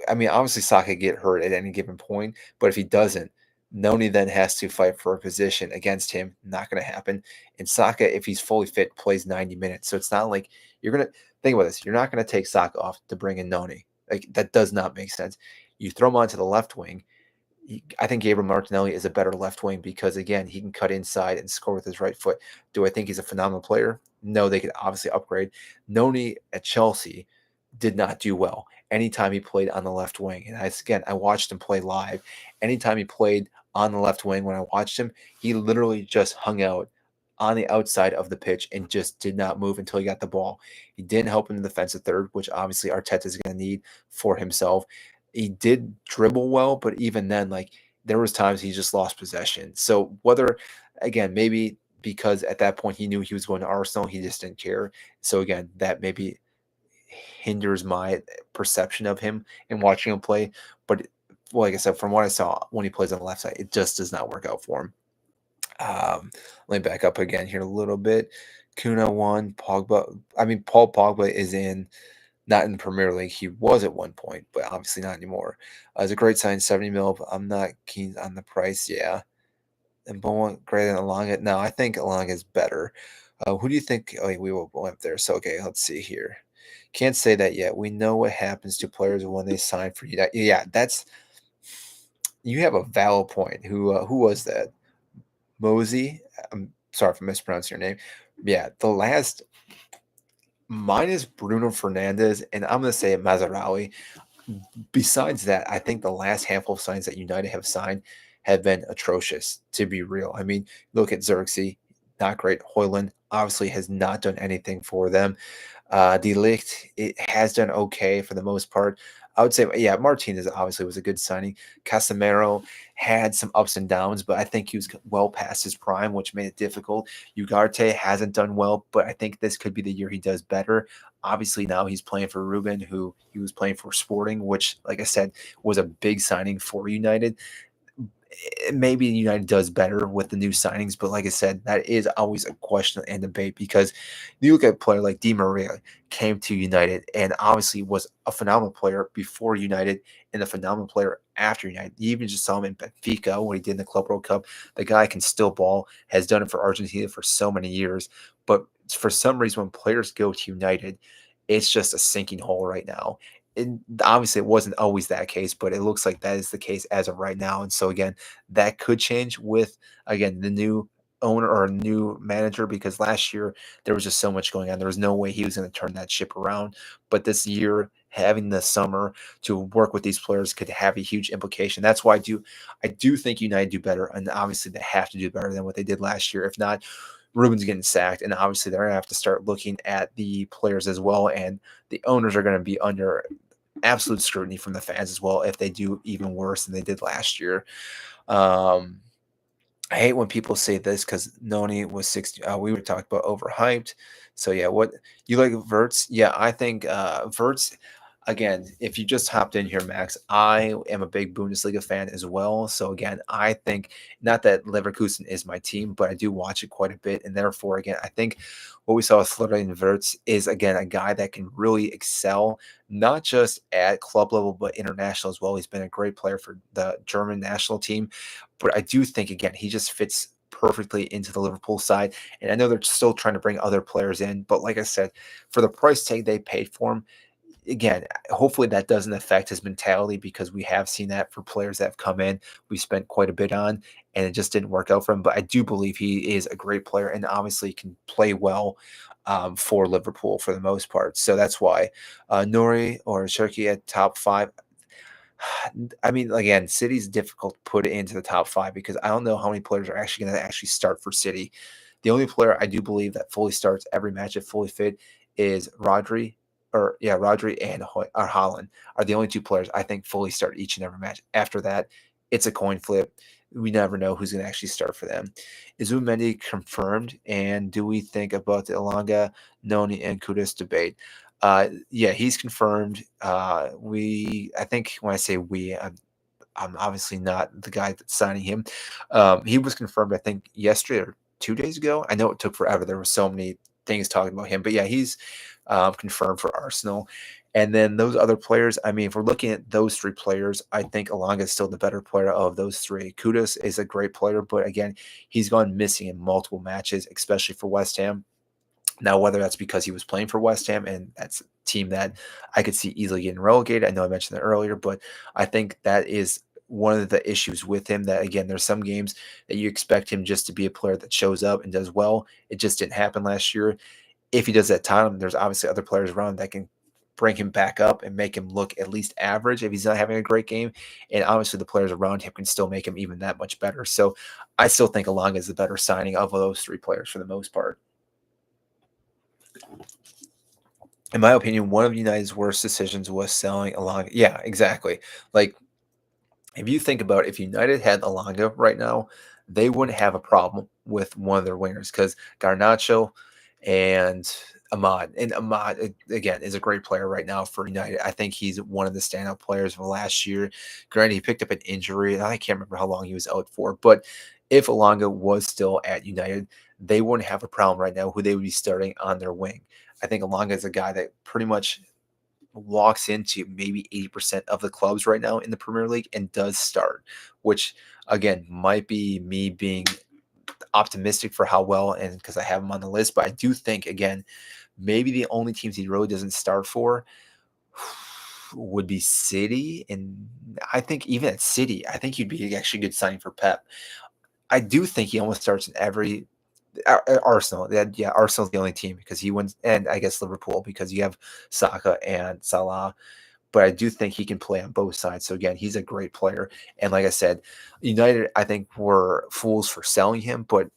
I mean, obviously Saka could get hurt at any given point, but if he doesn't, Noni then has to fight for a position against him. Not going to happen. And Saka, if he's fully fit, plays 90 minutes. So it's not like you're going to think about this. You're not going to take Saka off to bring in Noni. Like that does not make sense. You throw him onto the left wing. I think Gabriel Martinelli is a better left wing because again, he can cut inside and score with his right foot. Do I think he's a phenomenal player? No, they could obviously upgrade. Noni at Chelsea did not do well anytime he played on the left wing. And I watched him play live. Anytime he played on the left wing, when I watched him, he literally just hung out on the outside of the pitch and just did not move until he got the ball. He didn't help in the defensive third, which obviously Arteta is going to need for himself. He did dribble well, but even then, like there was times he just lost possession. So whether, again, maybe because at that point he knew he was going to Arsenal, he just didn't care. So again, that maybe hinders my perception of him and watching him play. But like I said, from what I saw when he plays on the left side, it just does not work out for him. Let me back up again here a little bit. Kuna won. Pogba. I mean, Paul Pogba is in not in the Premier League. He was at one point, but obviously not anymore. It's a great sign, 70 mil. But I'm not keen on the price. Yeah, and Bowen greater than Alonga. No, I think Alonga is better. Who do you think? Oh, we will go up there. So okay, let's see here. Can't say that yet. We know what happens to players when they sign for United. Yeah, that's you have a valid point. Who was that? Mosey? I'm sorry if I mispronounced your name. Yeah, the last minus Bruno Fernandez, and I'm gonna say Mazarawi. Besides that, I think the last handful of signs that United have signed have been atrocious, to be real. I mean, look at Xerxes, not great. Hoyland obviously has not done anything for them. De Ligt, it has done okay for the most part. I would say, yeah, Martinez obviously was a good signing. Casemiro had some ups and downs, but I think he was well past his prime, which made it difficult. Ugarte hasn't done well, but I think this could be the year he does better. Obviously, now he's playing for Ruben, who he was playing for Sporting, which, like I said, was a big signing for United. Maybe United does better with the new signings, but like I said, that is always a question and debate because you look at a player like Di Maria came to United and obviously was a phenomenal player before United and a phenomenal player after United. You even just saw him in Benfica when he did in the Club World Cup. The guy can still ball, has done it for Argentina for so many years, but for some reason, when players go to United, it's just a sinking hole right now. And obviously, it wasn't always that case, but it looks like that is the case as of right now. And so, again, that could change with again the new owner or new manager because last year there was just so much going on. There was no way he was going to turn that ship around. But this year, having the summer to work with these players could have a huge implication. That's why I do think United do better, and obviously they have to do better than what they did last year. If not, Ruben's getting sacked, and obviously they're going to have to start looking at the players as well, and the owners are going to be under absolute scrutiny from the fans as well if they do even worse than they did last year. Um, I hate when people say this because Noni was 60. We were talking about overhyped. So yeah, what you like Verts? Yeah, I think Verts. Again, if you just hopped in here, Max, I am a big Bundesliga fan as well. So again, I think not that Leverkusen is my team, but I do watch it quite a bit, and therefore, again, I think what we saw with Florian Verts is again a guy that can really excel, not just at club level but international as well. He's been a great player for the German national team. But I do think again he just fits perfectly into the Liverpool side. And I know they're still trying to bring other players in, but like I said, for the price tag they paid for him, again, hopefully that doesn't affect his mentality because we have seen that for players that have come in, we spent quite a bit on, and it just didn't work out for him. But I do believe he is a great player and obviously can play well for Liverpool for the most part. So that's why Nori or Shirky at top five. I mean, again, City's difficult to put it into the top five because I don't know how many players are actually going to actually start for City. The only player I do believe that fully starts every match at fully fit is Rodri, or yeah, Rodri and or Holland are the only two players I think fully start each and every match. After that, it's a coin flip. We never know who's going to actually start for them. Is Zumendi confirmed? And do we think about the Elanga, Noni, and Kudus debate? Yeah, he's confirmed. I think when I say we, I'm obviously not the guy that's signing him. He was confirmed, I think, yesterday or 2 days ago. I know it took forever. There were so many things talking about him, but yeah, he's confirmed for Arsenal. And then those other players, I mean, if we're looking at those three players, I think Alanga is still the better player of those three. Kudus is a great player, but again, he's gone missing in multiple matches, especially for West Ham. Now, whether that's because he was playing for West Ham and that's a team that I could see easily getting relegated. I know I mentioned that earlier, but I think that is one of the issues with him that again, there's some games that you expect him just to be a player that shows up and does well. It just didn't happen last year. If he does that time, there's obviously other players around that can bring him back up and make him look at least average if he's not having a great game. And obviously the players around him can still make him even that much better. So I still think Alanga is the better signing of those three players for the most part. In my opinion, one of United's worst decisions was selling Elanga. Yeah, exactly. Like, if you think about it, if United had Elanga right now, they wouldn't have a problem with one of their wingers because Garnacho and Ahmad. And Ahmad, again, is a great player right now for United. I think he's one of the standout players of last year. Granted, he picked up an injury, and I can't remember how long he was out for. But if Elanga was still at United, they wouldn't have a problem right now who they would be starting on their wing. I think Elanga is a guy that pretty much walks into maybe 80% of the clubs right now in the Premier League and does start, which again might be me being optimistic for how well, and because I have him on the list, but I do think again, maybe the only teams he really doesn't start for would be City, and I think even at City, I think he'd be actually a good signing for Pep. I do think he almost starts in every Arsenal. Yeah, Arsenal's the only team because he wins, and I guess Liverpool because you have Saka and Salah. But I do think he can play on both sides. So again, he's a great player. And like I said, United, I think were fools for selling him, but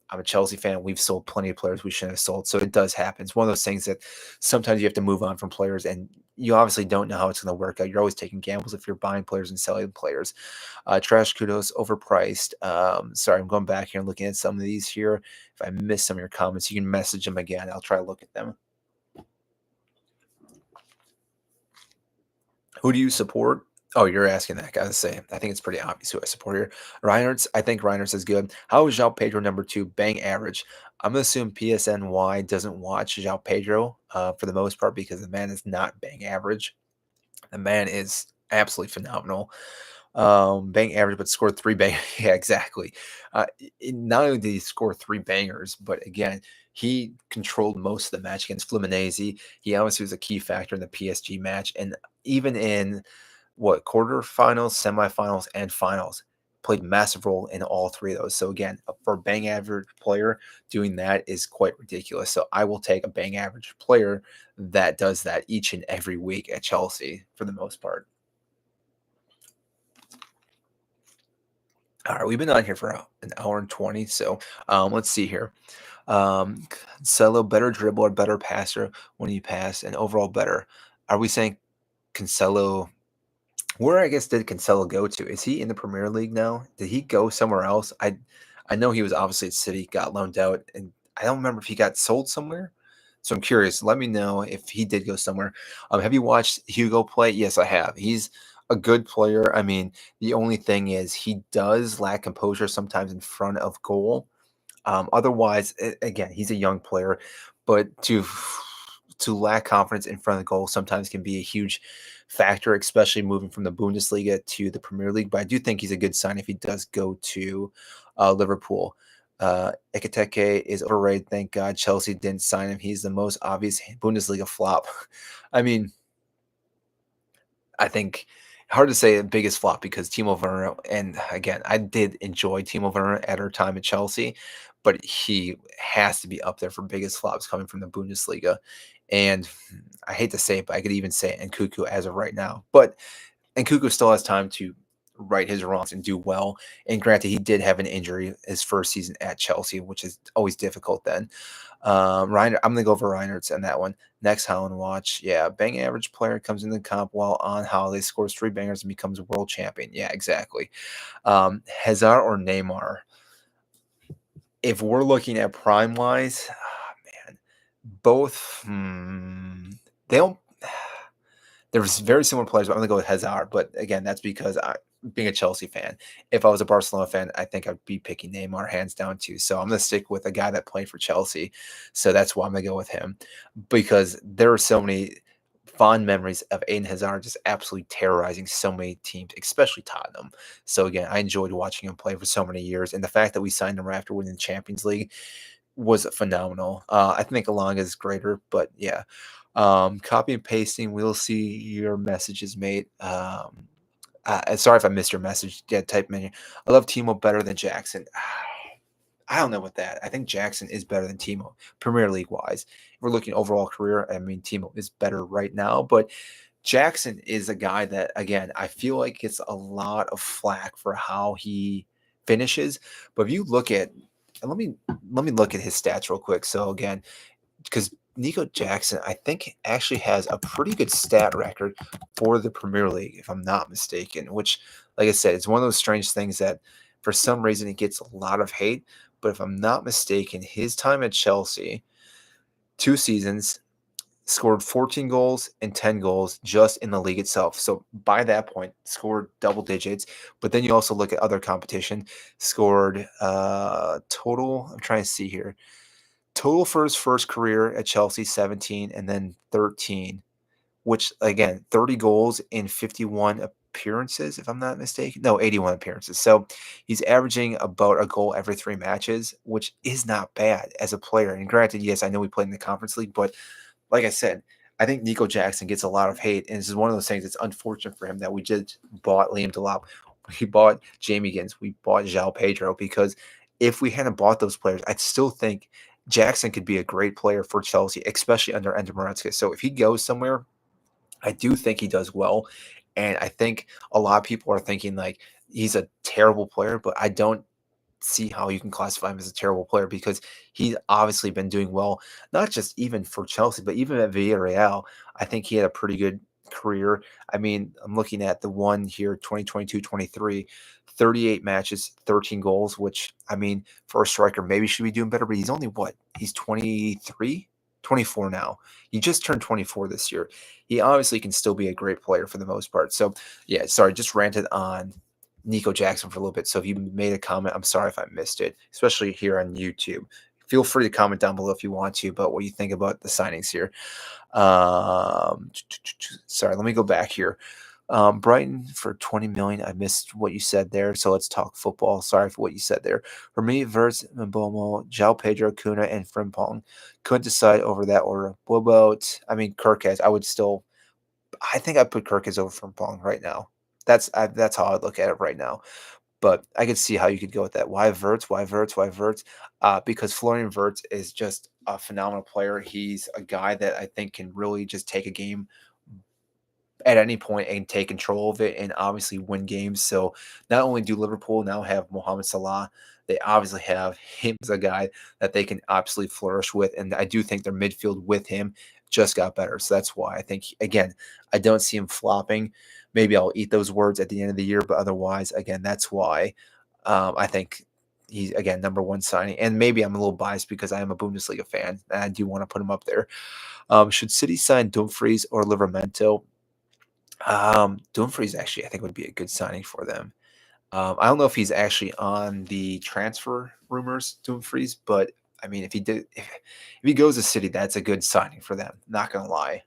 I'm a Chelsea fan. We've sold plenty of players we shouldn't have sold. So it does happen. It's one of those things that sometimes you have to move on from players, and you obviously don't know how it's going to work out. You're always taking gambles if you're buying players and selling players. Trash Kudos, overpriced. Sorry, I'm going back here and looking at some of these here. If I miss some of your comments, you can message them again. I'll try to look at them. Who do you support? Oh, you're asking that. Gotta say, I think it's pretty obvious who I support here. Reinhardt, I think Reinhardt is good. How is João Pedro number two? Bang average. I'm gonna assume PSNY doesn't watch João Pedro for the most part because the man is not bang average. The man is absolutely phenomenal. Bang average, but scored three bang. Yeah, exactly. Not only did he score three bangers, but again, he controlled most of the match against Fluminense. He obviously was a key factor in the PSG match, and even in what quarterfinals, semifinals, and finals, played massive role in all three of those. So again, for a bang average player, doing that is quite ridiculous. So I will take a bang average player that does that each and every week at Chelsea for the most part. All right, we've been on here for an hour and 20. So let's see here. Cancelo, better dribbler, better passer when he passed, and overall better. Are we saying Cancelo? Where I guess did Cancelo go to? Is he in the Premier League now? Did he go somewhere else? I know he was obviously at City, got loaned out, and I don't remember if he got sold somewhere. So I'm curious. Let me know if he did go somewhere. Have you watched Hugo play? Yes, I have. He's a good player. I mean, the only thing is he does lack composure sometimes in front of goal. Otherwise, again, he's a young player, but to lack confidence in front of the goal sometimes can be a huge factor, especially moving from the Bundesliga to the Premier League. But I do think he's a good sign if he does go to Liverpool. Ekiteke is overrated. Thank God Chelsea didn't sign him. He's the most obvious Bundesliga flop. I mean, I think hard to say the biggest flop because Timo Werner, and again, I did enjoy Timo Werner at our time at Chelsea, but he has to be up there for biggest flops coming from the Bundesliga. And I hate to say it, but I could even say Nkunku as of right now. But Nkunku still has time to right his wrongs and do well. And granted, he did have an injury his first season at Chelsea, which is always difficult then. Reiner, I'm gonna go for Reiners on that one. Next Holland watch. Yeah, bang average player comes in the comp while on holiday, scores three bangers and becomes a world champion. Yeah, exactly. Hazard or Neymar. If we're looking at prime wise, man, both they don't there's very similar players, but I'm gonna go with Hazard. But again, that's because being a Chelsea fan, if I was a Barcelona fan, I think I'd be picking Neymar hands down too. So I'm gonna stick with a guy that played for Chelsea. So that's why I'm gonna go with him because there are so many fond memories of Aiden Hazard just absolutely terrorizing so many teams, especially Tottenham. So again, I enjoyed watching him play for so many years, and the fact that we signed him right after winning the Champions League was phenomenal. I think Alanga is greater, but yeah. Copy and pasting. We'll see your messages, mate. Sorry if I missed your message. Yeah, type in. I love Timo better than Jackson. I don't know what that. I think Jackson is better than Timo, Premier League wise. If we're looking overall career, I mean Timo is better right now, but Jackson is a guy that again I feel like gets a lot of flack for how he finishes. But if you look at, and let me look at his stats real quick. So again, because Nico Jackson, I think, actually has a pretty good stat record for the Premier League, if I'm not mistaken. Which, like I said, it's one of those strange things that for some reason it gets a lot of hate. But if I'm not mistaken, his time at Chelsea, 2 seasons, scored 14 goals and 10 goals just in the league itself. So by that point, scored double digits. But then you also look at other competition, scored total. I'm trying to see here. Total for his first career at Chelsea, 17, and then 13, which again, 30 goals in 51 appearances, if I'm not mistaken. No, 81 appearances. So he's averaging about a goal every 3 matches, which is not bad as a player. And granted, yes, I know we played in the Conference League, but like I said, I think Nico Jackson gets a lot of hate, and this is one of those things that's unfortunate for him that we just bought Liam Delap. We bought Jamie Gins. We bought João Pedro because if we hadn't bought those players, I'd still think Jackson could be a great player for Chelsea, especially under Ender Maresca. So if he goes somewhere, I do think he does well. And I think a lot of people are thinking like he's a terrible player, but I don't see how you can classify him as a terrible player because he's obviously been doing well, not just even for Chelsea, but even at Villarreal. I think he had a pretty good career. I mean, I'm looking at the one here 2022-23, 38 matches, 13 goals, which I mean, for a striker, maybe should be doing better, but he's only what? He's 23, 24 now. He just turned 24 this year. He obviously can still be a great player for the most part. So, yeah, sorry, just ranted on Nico Jackson for a little bit. So if you made a comment, I'm sorry if I missed it, especially here on YouTube. Feel free to comment down below if you want to about what you think about the signings here. Sorry, let me go back here. Brighton for 20 million. I missed what you said there, so let's talk football. Sorry for what you said there. For me, Verts, Mbomo, João Pedro, Kuna, and Frimpong couldn't decide over that order. What about? I mean, Kirkes. I would still. I think I put Kirkes over Frimpong right now. That's how I look at it right now. But I could see how you could go with that. Why Verts? Why Verts? Why Verts? Because Florian Verts is just a phenomenal player. He's a guy that I think can really just take a game at any point and take control of it and obviously win games. So not only do Liverpool now have Mohamed Salah, they obviously have him as a guy that they can absolutely flourish with. And I do think their midfield with him just got better. So that's why I think, again, I don't see him flopping. Maybe I'll eat those words at the end of the year, but otherwise, again, that's why I think he's, again, number one signing. And maybe I'm a little biased because I am a Bundesliga fan and I do want to put him up there. Should City sign Dumfries or Livramento? Dumfries actually, I think, would be a good signing for them. I don't know if he's actually on the transfer rumors, Dumfries, but I mean, if he goes to City, that's a good signing for them. Not gonna lie.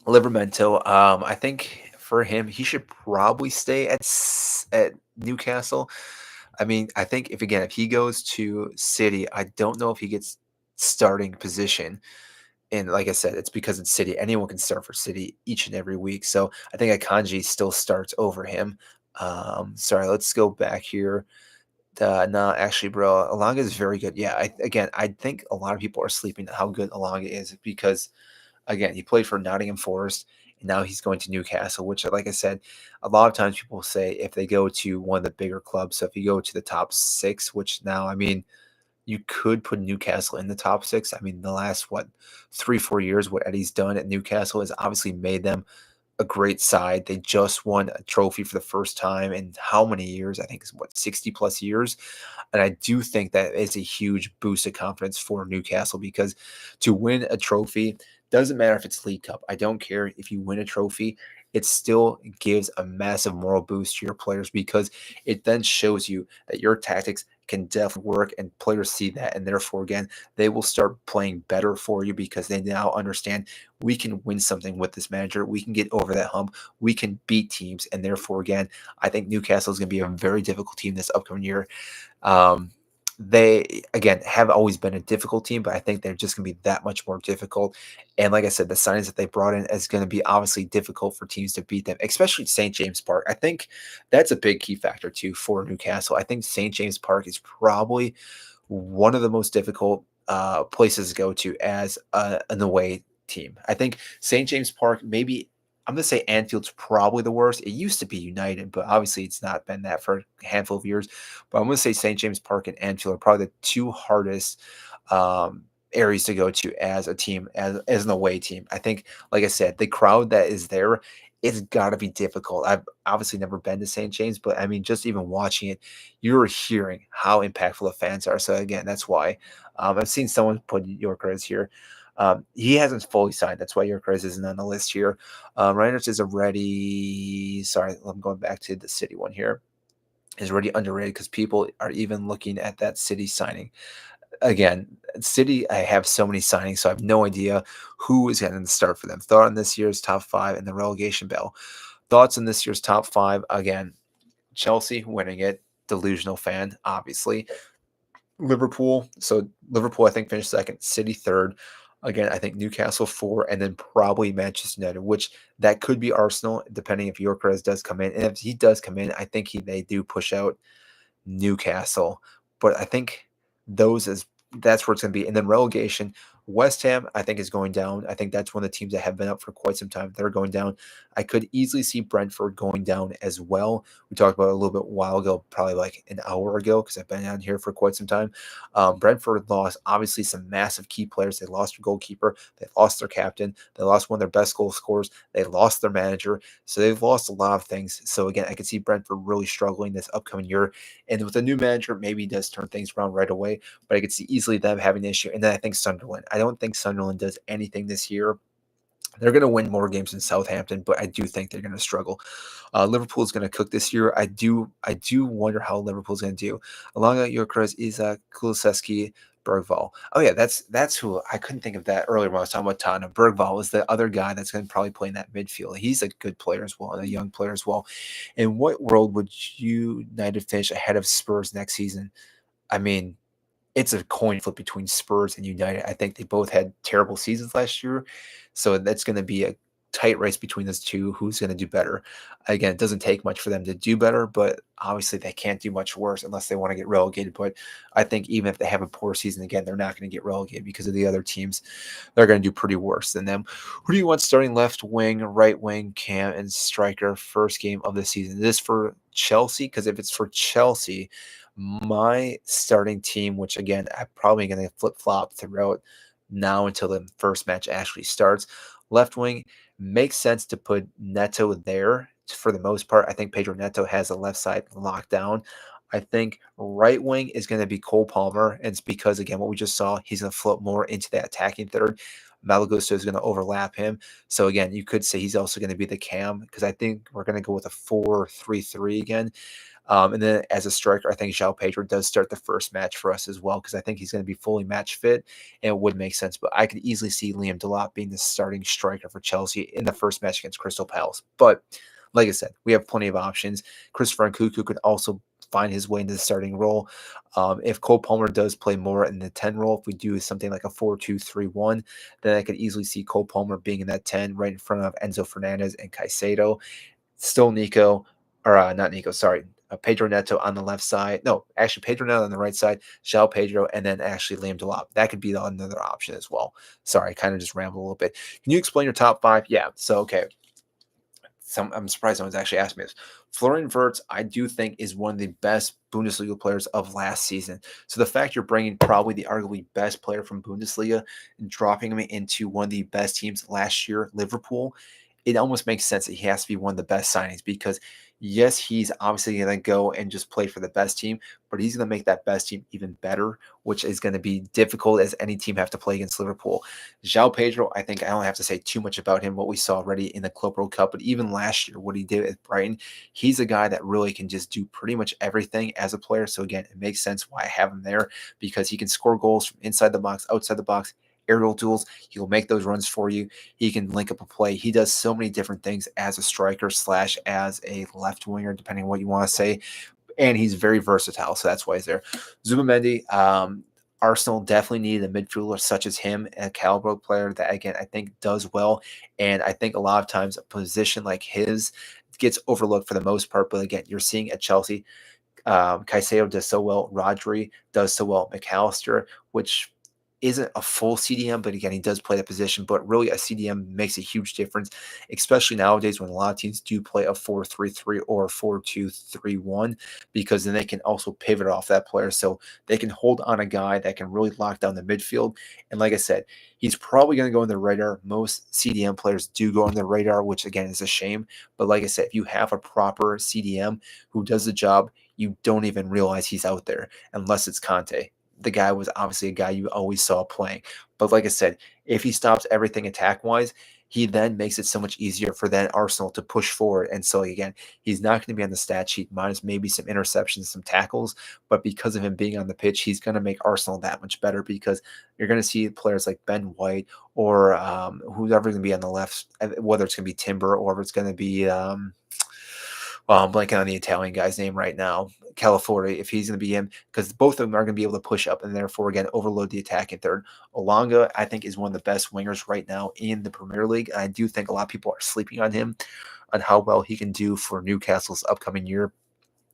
Livramento, I think for him, he should probably stay at Newcastle. I mean, I think if he goes to City, I don't know if he gets starting position. And like I said, it's because it's City. Anyone can start for City each and every week. So I think Akanji still starts over him. Sorry, let's go back here. No, actually, bro, Alanga is very good. Yeah, I think a lot of people are sleeping on how good Alanga is because, again, he played for Nottingham Forest and now he's going to Newcastle, which, like I said, a lot of times people say if they go to one of the bigger clubs. So if you go to the top six, which now, I mean, you could put Newcastle in the top six. I mean, the last, what, 3, 4 years, what Eddie's done at Newcastle has obviously made them a great side. They just won a trophy for the first time in how many years? I think it's what, 60 plus years. And I do think that is a huge boost of confidence for Newcastle because to win a trophy doesn't matter if it's League Cup. I don't care if you win a trophy. It still gives a massive moral boost to your players because it then shows you that your tactics can definitely work and players see that. And therefore, again, they will start playing better for you because they now understand we can win something with this manager. We can get over that hump. We can beat teams. And therefore, again, I think Newcastle is going to be a very difficult team this upcoming year. They, again, have always been a difficult team, but I think they're just going to be that much more difficult. And like I said, the signings that they brought in is going to be obviously difficult for teams to beat them, especially St. James Park. I think that's a big key factor too for Newcastle. I think St. James Park is probably one of the most difficult places to go to as an away team. I think St. James Park, maybe I'm going to say Anfield's probably the worst. It used to be United, but obviously it's not been that for a handful of years. But I'm going to say St. James Park and Anfield are probably the two hardest areas to go to as a team, as an away team. I think, like I said, the crowd that is there, it's got to be difficult. I've obviously never been to St. James, but I mean, just even watching it, you're hearing how impactful the fans are. So again, that's why I've seen someone put Yorkers here. He hasn't fully signed. That's why Yorkers isn't on the list here. Reiners is already, sorry, I'm going back to the City one here, is already underrated because people are even looking at that City signing. again, City, I have so many signings, so I have no idea who is going to start for them. Thought on this year's top five in the relegation battle. Thoughts on this year's top five? Again, Chelsea winning it. Delusional fan, obviously. Liverpool. So Liverpool, I think, finished second. City third. Again, I think Newcastle four, and then probably Manchester United, which that could be Arsenal, depending if Yorkeres does come in. And if he does come in, I think they do push out Newcastle. But I think those is that's where it's going to be. And then relegation, West Ham, I think is going down. I think that's one of the teams that have been up for quite some time. They're going down. I could easily see Brentford going down as well. We talked about it a little bit while ago, probably like an hour ago, because I've been on here for quite some time. Brentford lost obviously some massive key players. They lost their goalkeeper. They lost their captain. They lost one of their best goal scorers. They lost their manager. So they've lost a lot of things. So again, I could see Brentford really struggling this upcoming year. And with a new manager, maybe he does turn things around right away. But I could see easily them having an issue. And then I think Sunderland. I don't think Sunderland does anything this year. They're going to win more games than Southampton, but I do think they're going to struggle. Liverpool is going to cook this year. I do wonder how Liverpool's going to do. Along with Gyökeres, Isak, Kulusevski, Bergvall. Oh yeah, that's who I couldn't think of that earlier when I was talking about Tottenham. Bergvall was the other guy that's going to probably play in that midfield. He's a good player as well, and a young player as well. In what world would United finish ahead of Spurs next season? I mean, it's a coin flip between Spurs and United. I think they both had terrible seasons last year, so that's going to be a tight race between those two. Who's going to do better? Again, it doesn't take much for them to do better, but obviously they can't do much worse unless they want to get relegated. But I think even if they have a poor season again, they're not going to get relegated because of the other teams. They're going to do pretty worse than them. Who do you want starting left wing, right wing, cam, and striker first game of the season? Is this for Chelsea? Because if it's for Chelsea, my starting team, which again, I'm probably going to flip flop throughout now until the first match actually starts. Left wing makes sense to put Neto there for the most part. I think Pedro Neto has the left side locked down. I think right wing is going to be Cole Palmer. And it's because, again, what we just saw, he's going to float more into that attacking third. Malagusto is going to overlap him. So, again, you could say he's also going to be the cam because I think we're going to go with a 4-3-3 again. And then as a striker, I think João Pedro does start the first match for us as well because I think he's going to be fully match fit and it would make sense. But I could easily see Liam Delap being the starting striker for Chelsea in the first match against Crystal Palace. But like I said, we have plenty of options. Christopher Nkunku could also find his way into the starting role. If Cole Palmer does play more in the 10 role, if we do something like a 4-2-3-1, then I could easily see Cole Palmer being in that 10 right in front of Enzo Fernandez and Caicedo. Still Nico, or not Nico, sorry, Pedro Neto on the left side. No, actually Pedro Neto on the right side, João Pedro, and then actually Liam Delap. That could be another option as well. Sorry, I kind of just rambled a little bit. Can you explain your top five? Yeah. So okay. I'm surprised someone's actually asked me this. Florian Wirtz, I do think, is one of the best Bundesliga players of last season. So the fact you're bringing probably the arguably best player from Bundesliga and dropping him into one of the best teams last year, Liverpool, it almost makes sense that he has to be one of the best signings because yes, he's obviously going to go and just play for the best team, but he's going to make that best team even better, which is going to be difficult as any team have to play against Liverpool. João Pedro, I think I don't have to say too much about him, what we saw already in the Club World Cup, but even last year, what he did at Brighton, he's a guy that really can just do pretty much everything as a player. So again, it makes sense why I have him there because he can score goals from inside the box, outside the box, aerial duels. He'll make those runs for you. He can link up a play. He does so many different things as a striker slash as a left winger, depending on what you want to say. And he's very versatile, so that's why he's there. Zubimendi, Arsenal definitely needed a midfielder such as him, a caliber player that, again, I think does well. And I think a lot of times a position like his gets overlooked for the most part. But again, you're seeing at Chelsea, Caicedo does so well. Rodri does so well. McAllister, which isn't a full CDM, but again, he does play that position. But really, a CDM makes a huge difference, especially nowadays when a lot of teams do play a 4-3-3 or 4-2-3-1, because then they can also pivot off that player. So they can hold on a guy that can really lock down the midfield. And like I said, he's probably going to go on the radar. Most CDM players do go on the radar, which again is a shame. But like I said, if you have a proper CDM who does the job, you don't even realize he's out there unless it's Conte. The guy was obviously a guy you always saw playing. But like I said, if he stops everything attack-wise, he then makes it so much easier for then Arsenal to push forward. And so again, he's not going to be on the stat sheet minus maybe some interceptions, some tackles, but because of him being on the pitch, he's going to make Arsenal that much better because you're going to see players like Ben White or whoever's going to be on the left, whether it's going to be Timber or if it's going to be well, I'm blanking on the Italian guy's name right now. Calafiori, if he's going to be him, because both of them are going to be able to push up and therefore again overload the attack in third. Olanga, I think, is one of the best wingers right now in the Premier League. I do think a lot of people are sleeping on him, on how well he can do for Newcastle's upcoming year.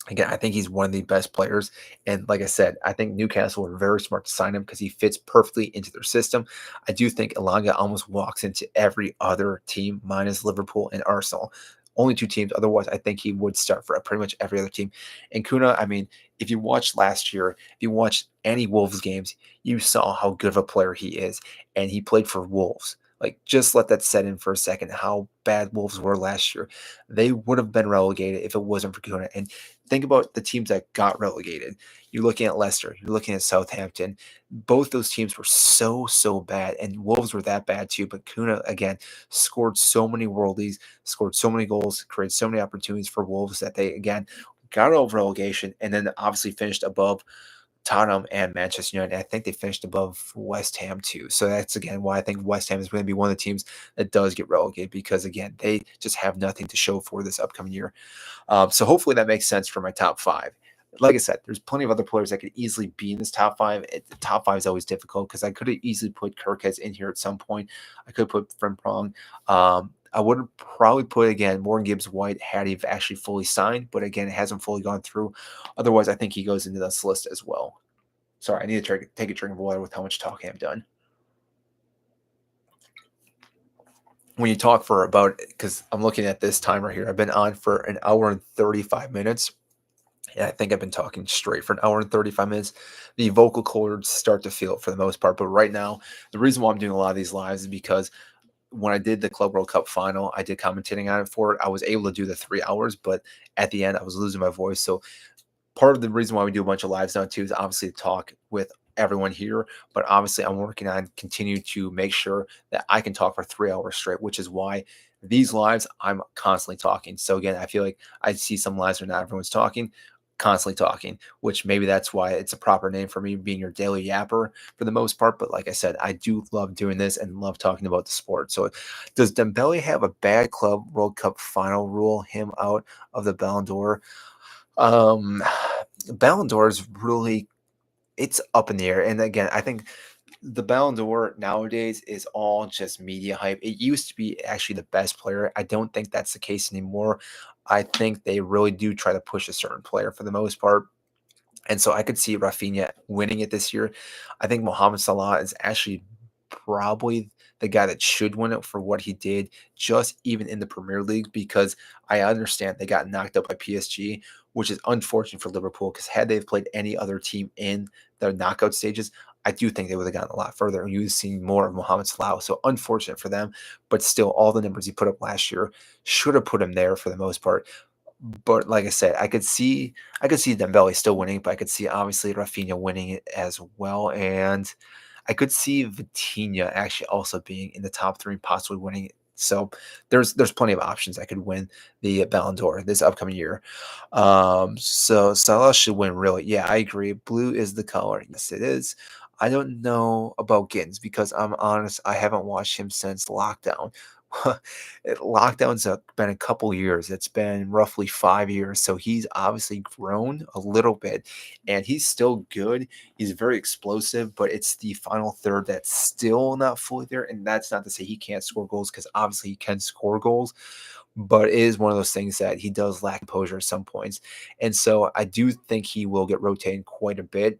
Again, I think he's one of the best players. And like I said, I think Newcastle were very smart to sign him because he fits perfectly into their system. I do think Elanga almost walks into every other team minus Liverpool and Arsenal. Only two teams. Otherwise, I think he would start for pretty much every other team. And Kuna, I mean, if you watched last year, if you watched any Wolves games, you saw how good of a player he is. And he played for Wolves. Like, just let that set in for a second, how bad Wolves were last year. They would have been relegated if it wasn't for Kuna. And think about the teams that got relegated. You're looking at Leicester, you're looking at Southampton. Both those teams were so bad, and Wolves were that bad too. But Kuna, again, scored so many worldies, scored so many goals, created so many opportunities for Wolves that they, again, got over relegation and then obviously finished above Tottenham and Manchester United. I think they finished above West Ham too. So that's again why I think West Ham is going to be one of the teams that does get relegated because again they just have nothing to show for this upcoming year. So hopefully that makes sense for my top five. Like I said, there's plenty of other players that could easily be in this top five. The top five is always difficult because I could have easily put Kirkheads in here at some point. I could put Frimpong. I would probably put again Morgan Gibbs White had he actually fully signed, but again, it hasn't fully gone through. Otherwise, I think he goes into this list as well. Sorry, I need to take a drink of water with how much talking I've done. When you talk for about, because I'm looking at this timer here, I've been on for an hour and 35 minutes. And I think I've been talking straight for an hour and 35 minutes. The vocal cords start to feel it for the most part. But right now, the reason why I'm doing a lot of these lives is because when I did the Club World Cup final, I did commentating on it for it. I was able to do the 3 hours, but at the end, I was losing my voice. So part of the reason why we do a bunch of lives now too is obviously to talk with everyone here. But obviously, I'm working on continue to make sure that I can talk for 3 hours straight, which is why these lives I'm constantly talking. So again, I feel like I see some lives where not everyone's talking, constantly talking, which maybe that's why it's a proper name for me being your daily yapper for the most part. But like I said, I do love doing this and love talking about the sport. So does Dembele have a bad Club World Cup final rule him out of the Ballon d'Or? Um, Ballon d'Or is really it's up in the air. And again, I think the Ballon d'Or nowadays is all just media hype. It used to be actually the best player. I don't think that's the case anymore. I think they really do try to push a certain player for the most part. And so I could see Rafinha winning it this year. I think Mohamed Salah is actually probably the guy that should win it for what he did, just even in the Premier League, because I understand they got knocked out by PSG, which is unfortunate for Liverpool, because had they played any other team in the knockout stages, I do think they would have gotten a lot further and you've seen more of Mohamed Salah. So unfortunate for them, but still all the numbers he put up last year should have put him there for the most part. But like I said, I could see Dembele still winning, but I could see obviously Rafinha winning it as well. And I could see Vitinha actually also being in the top three, possibly winning it. So there's plenty of options I could win the Ballon d'Or this upcoming year. So Salah should win really. Yeah, I agree. Blue is the color. Yes, it is. I don't know about Gittins because I'm honest, I haven't watched him since lockdown. Lockdown's been a couple years. It's been roughly 5 years. So he's obviously grown a little bit and he's still good. He's very explosive, but it's the final third that's still not fully there. And that's not to say he can't score goals because obviously he can score goals, but it is one of those things that he does lack composure at some points. And so I do think he will get rotated quite a bit.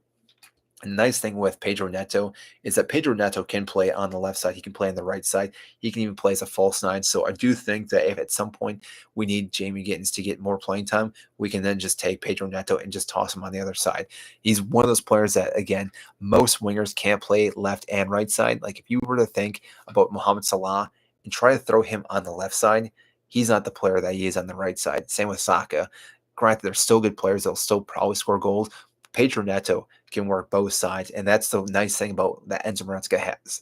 A nice thing with Pedro Neto is that Pedro Neto can play on the left side. He can play on the right side. He can even play as a false nine. So I do think that if at some point we need Jamie Gittins to get more playing time, we can then just take Pedro Neto and just toss him on the other side. He's one of those players that, again, most wingers can't play left and right side. Like if you were to think about Mohamed Salah and try to throw him on the left side, he's not the player that he is on the right side. Same with Saka. Granted, they're still good players. They'll still probably score goals. Pedro Neto can work both sides, and that's the nice thing about that Enzo Maresca has.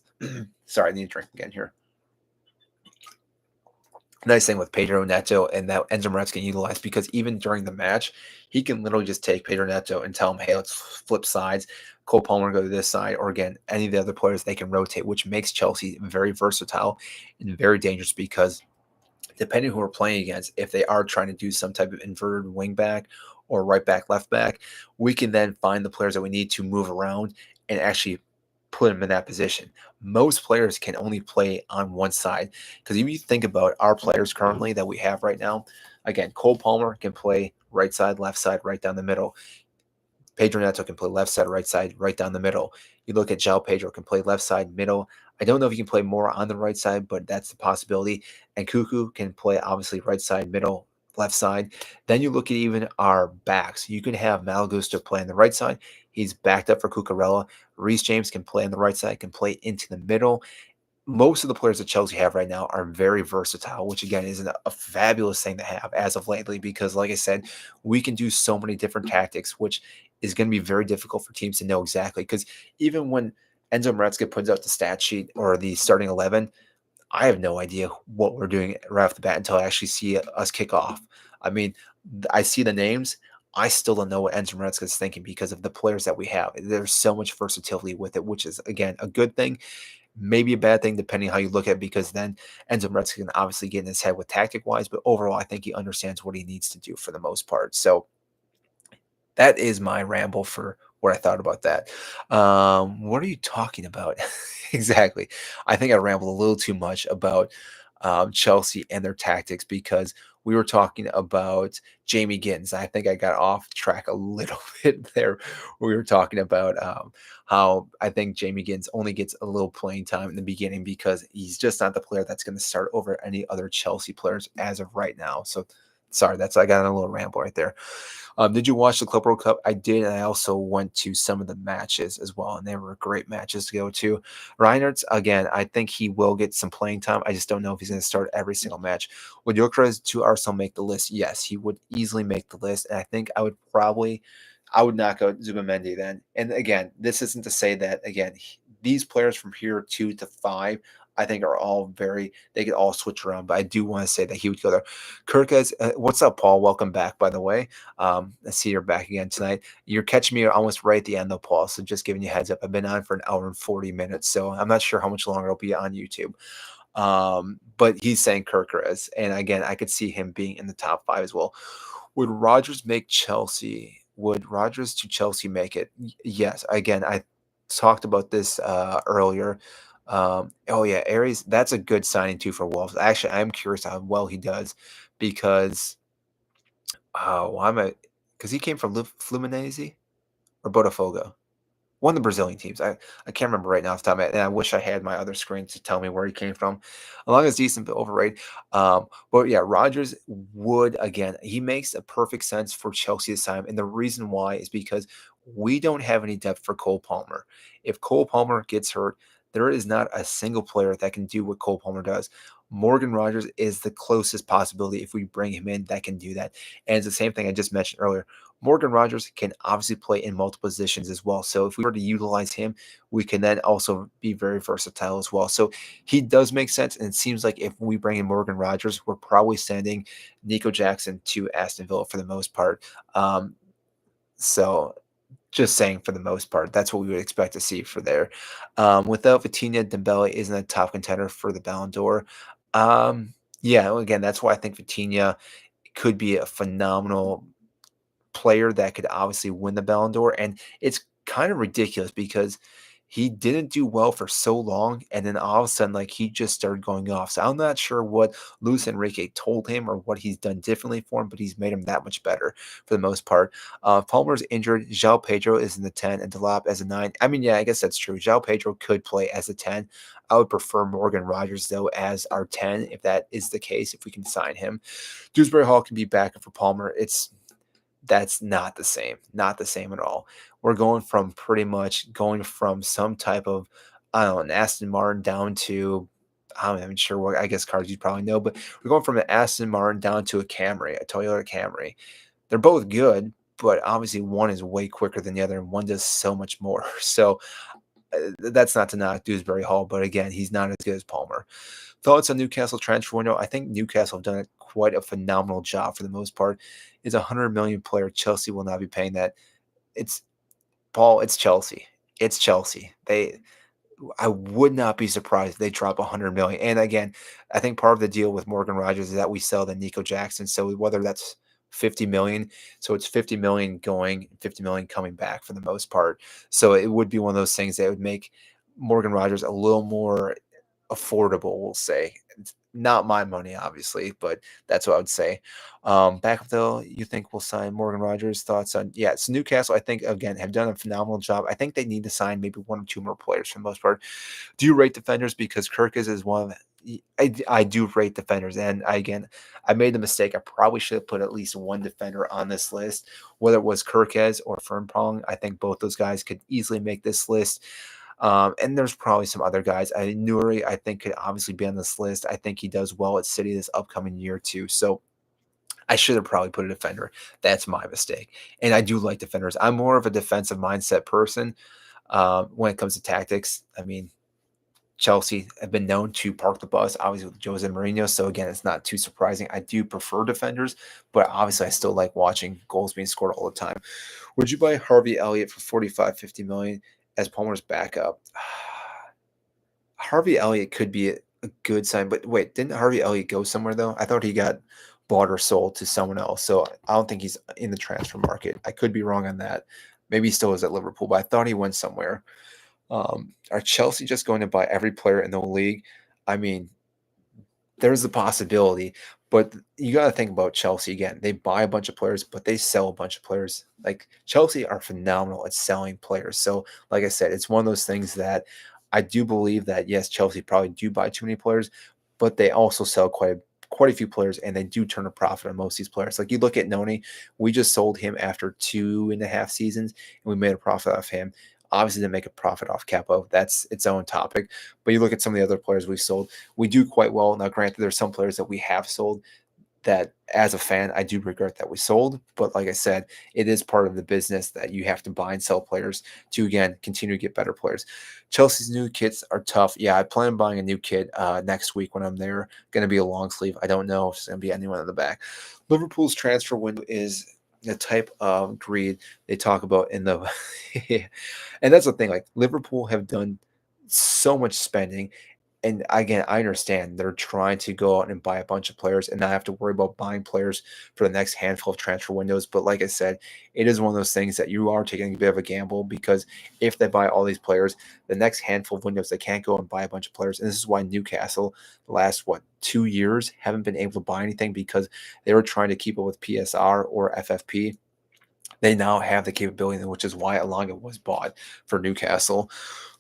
Sorry, I need to drink again here. Nice thing with Pedro Neto and that Enzo Moretz can utilize because even during the match, he can literally just take Pedro Neto and tell him, hey, let's flip sides. Cole Palmer go to this side, or again, any of the other players they can rotate, which makes Chelsea very versatile and very dangerous because depending who we're playing against, if they are trying to do some type of inverted wing back or right back, left back, we can then find the players that we need to move around and actually put them in that position. Most players can only play on one side because if you think about our players currently that we have right now, again, Cole Palmer can play right side, left side, right down the middle. Pedro Neto can play left side, right side, right down the middle. You look at João Pedro can play left side, middle. I don't know if he can play more on the right side, but that's the possibility. And Cuckoo can play obviously right side, middle, left side. Then you look at even our backs. You can have Malagusto play on the right side. He's backed up for Cucurella. Reece James can play on the right side, can play into the middle. Most of the players that Chelsea have right now are very versatile, which again is a fabulous thing to have as of lately because, like I said, we can do so many different tactics, which is going to be very difficult for teams to know exactly. Because even when Enzo Maresca puts out the stat sheet or the starting 11, I have no idea what we're doing right off the bat until I actually see us kick off. I mean, I see the names. I still don't know what Enzo Maresca is thinking because of the players that we have. There's so much versatility with it, which is, again, a good thing, maybe a bad thing depending how you look at it, because then Enzo Maresca can obviously get in his head with tactic wise, but overall, I think he understands what he needs to do for the most part. So that is my ramble for what I thought about that. What are you talking about? Exactly. I think I rambled a little too much about Chelsea and their tactics because we were talking about Jamie Gittins. I think I got off track a little bit there. We were talking about how I think Jamie Gittins only gets a little playing time in the beginning because he's just not the player that's going to start over any other Chelsea players as of right now. So sorry, that's I got a little ramble right there. Did you watch the Club World Cup? I did, and I also went to some of the matches as well, and they were great matches to go to. Reinhardt, again, I think he will get some playing time. I just don't know if he's going to start every single match. Would Gyökeres to Arsenal make the list? Yes, he would easily make the list, and I think I would knock out Zubamendi then. And again, this isn't to say that again these players from here 2 to 5 I think are all they could all switch around, but I do want to say that he would go there. Kirkes, what's up, Paul? Welcome back, by the way. I see you're back again tonight. You're catching me almost right at the end, though, Paul. So just giving you a heads up. I've been on for an hour and 40 minutes, so I'm not sure how much longer I'll be on YouTube. But he's saying Kirkes, and again, I could see him being in the top 5 as well. Would Rogers make Chelsea? Would Rogers to Chelsea make it? Yes. Again, I talked about this earlier. Oh yeah, Aries. That's a good signing too for Wolves. Actually, I'm curious how well he does because why am I? Because he came from Fluminense or Botafogo, one of the Brazilian teams. I can't remember right now off the top of my head, and I wish I had my other screen to tell me where he came from. As long as decent but overrated. But yeah, Rogers would again. He makes a perfect sense for Chelsea this time, and the reason why is because we don't have any depth for Cole Palmer. If Cole Palmer gets hurt, there is not a single player that can do what Cole Palmer does. Morgan Rogers is the closest possibility if we bring him in that can do that. And it's the same thing I just mentioned earlier. Morgan Rogers can obviously play in multiple positions as well. So if we were to utilize him, we can then also be very versatile as well. So he does make sense. And it seems like if we bring in Morgan Rogers, we're probably sending Nico Jackson to Aston Villa for the most part. So just saying for the most part, that's what we would expect to see for there. Without Vitinha, Dembele isn't a top contender for the Ballon d'Or. Yeah, again, that's why I think Vitinha could be a phenomenal player that could obviously win the Ballon d'Or. And it's kind of ridiculous because he didn't do well for so long, and then all of a sudden, like he just started going off. So I'm not sure what Luis Enrique told him or what he's done differently for him, but he's made him that much better for the most part. Palmer's injured. João Pedro is in the 10 and Delap as a 9. I mean, yeah, I guess that's true. João Pedro could play as a 10. I would prefer Morgan Rogers, though, as our 10, if that is the case, if we can sign him. Dewsbury Hall can be backup for Palmer. That's not the same. Not the same at all. We're going from pretty much going from some type of, I don't know, an Aston Martin down to, I'm not even sure what, I guess cars you probably know, but we're going from an Aston Martin down to a Camry, a Toyota Camry. They're both good, but obviously one is way quicker than the other and one does so much more. So That's not to knock Dewsbury Hall, but again, he's not as good as Palmer. Thoughts on Newcastle transfer window? I think Newcastle have done quite a phenomenal job for the most part. Is a 100 million player. Chelsea will not be paying that. It's Paul. It's Chelsea. It's Chelsea. I would not be surprised if they drop 100 million. And again, I think part of the deal with Morgan Rogers is that we sell the Nico Jackson. So whether that's 50 million, so it's 50 million going, 50 million coming back for the most part. So it would be one of those things that would make Morgan Rogers a little more affordable, we'll say. It's not my money, obviously, but that's what I would say. Back up though, you think we'll sign Morgan Rogers? Thoughts on so Newcastle, I think again have done a phenomenal job. I think they need to sign maybe one or two more players for the most part. Do you rate defenders? Because Kirkus is one of I do rate defenders, and I made the mistake. I probably should have put at least one defender on this list, whether it was Kirkez or Fernpong. I think both those guys could easily make this list. And there's probably some other guys. Nuri, I think, could obviously be on this list. I think he does well at City this upcoming year too. So I should have probably put a defender. That's my mistake. And I do like defenders. I'm more of a defensive mindset person when it comes to tactics. I mean, Chelsea have been known to park the bus, obviously with Jose Mourinho. So again, it's not too surprising. I do prefer defenders, but obviously I still like watching goals being scored all the time. Would you buy Harvey Elliott for 45, 50 million as Palmer's backup? Harvey Elliott could be a good sign, but wait, didn't Harvey Elliott go somewhere though? I thought he got bought or sold to someone else. So I don't think he's in the transfer market. I could be wrong on that. Maybe he still is at Liverpool, but I thought he went somewhere. Are Chelsea just going to buy every player in the league? I mean, there's a possibility, but you got to think about Chelsea again. They buy a bunch of players, but they sell a bunch of players. Like Chelsea are phenomenal at selling players. So, like I said, it's one of those things that I do believe that yes, Chelsea probably do buy too many players, but they also sell quite a few players, and they do turn a profit on most of these players. Like you look at Noni, we just sold him after 2.5 seasons, and we made a profit off him. Obviously, didn't make a profit off Capo. That's its own topic. But you look at some of the other players we've sold, we do quite well. Now, granted, there's some players that we have sold that as a fan, I do regret that we sold. But like I said, it is part of the business that you have to buy and sell players to, again, continue to get better players. Chelsea's new kits are tough. Yeah, I plan on buying a new kit next week when I'm there. Going to be a long sleeve. I don't know if it's going to be anyone in the back. Liverpool's transfer window is the type of greed they talk about in the and that's the thing, like Liverpool have done so much spending, and again, I understand they're trying to go out and buy a bunch of players and not have to worry about buying players for the next handful of transfer windows. But like I said, it is one of those things that you are taking a bit of a gamble, because if they buy all these players, the next handful of windows they can't go and buy a bunch of players. And this is why Newcastle, the last 2 years, haven't been able to buy anything, because they were trying to keep up with PSR or FFP. They now have the capability, which is why Elanga was bought for Newcastle.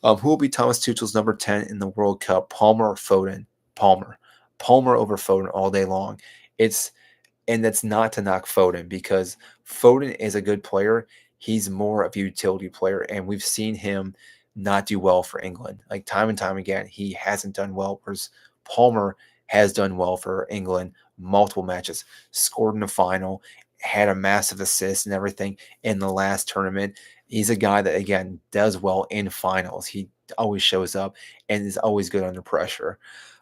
Who will be Thomas Tuchel's number 10 in the World Cup? Palmer or Foden? Palmer. Palmer over Foden all day long. And that's not to knock Foden, because Foden is a good player. He's more of a utility player, and we've seen him not do well for England. Like time and time again, he hasn't done well. Whereas Palmer has done well for England, multiple matches, scored in the final, had a massive assist and everything in the last tournament. He's a guy that again does well in finals. He always shows up and is always good under pressure.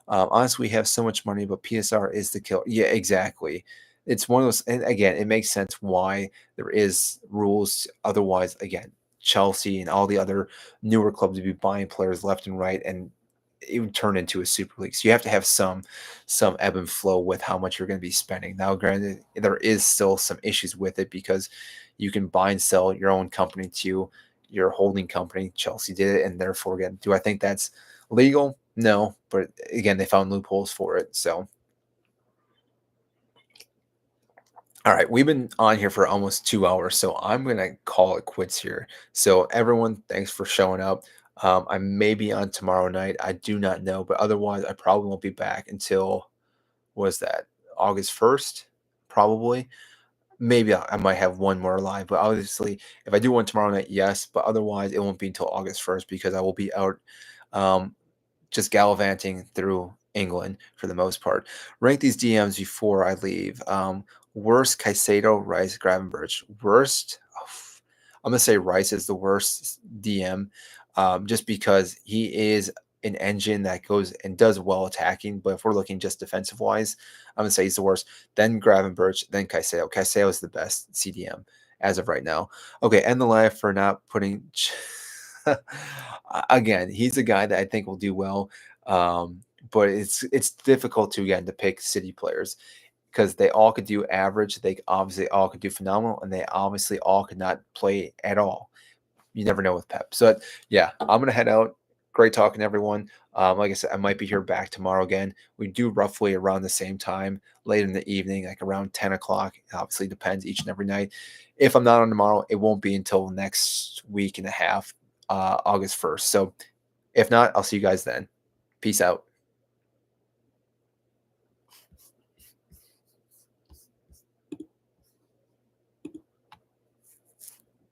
Honestly, we have so much money, but PSR is the kill. Yeah, exactly. It's one of those, and again, it makes sense why there is rules. Otherwise, again, Chelsea and all the other newer clubs would be buying players left and right, and it would turn into a super league. So you have to have some ebb and flow with how much you're going to be spending. Now, granted, there is still some issues with it, because you can buy and sell your own company to your holding company. Chelsea did it, and therefore, again, do I think that's legal? No, but again, they found loopholes for it. So, all right, we've been on here for almost 2 hours, so I'm gonna call it quits here. So, everyone, thanks for showing up. I may be on tomorrow night. I do not know, but otherwise, I probably won't be back until what is that, August 1st, probably. Maybe I might have one more live, but obviously, if I do one tomorrow night, yes. But otherwise, it won't be until August 1st, because I will be out um, just gallivanting through England for the most part. Rank these DMs before I leave. Worst Caicedo, Rice, Gravenberch. Worst, I'm gonna say Rice is the worst DM. just because he is an engine that goes and does well attacking. But if we're looking just defensive wise, I'm gonna say he's the worst. Then Gravenberch, then Caicedo. Caicedo is the best CDM as of right now. Okay, and the life for not putting. Again, he's a guy that I think will do well, but it's difficult to again to pick City players because they all could do average. They obviously all could do phenomenal, and they obviously all could not play at all. You never know with Pep. So yeah, I'm gonna head out. Great talking to everyone. Like I said, I might be here back tomorrow again. We do roughly around the same time, late in the evening, like around 10 o'clock. It obviously depends each and every night. If I'm not on tomorrow, it won't be until next week and a half, August 1st. So if not, I'll see you guys then. Peace out.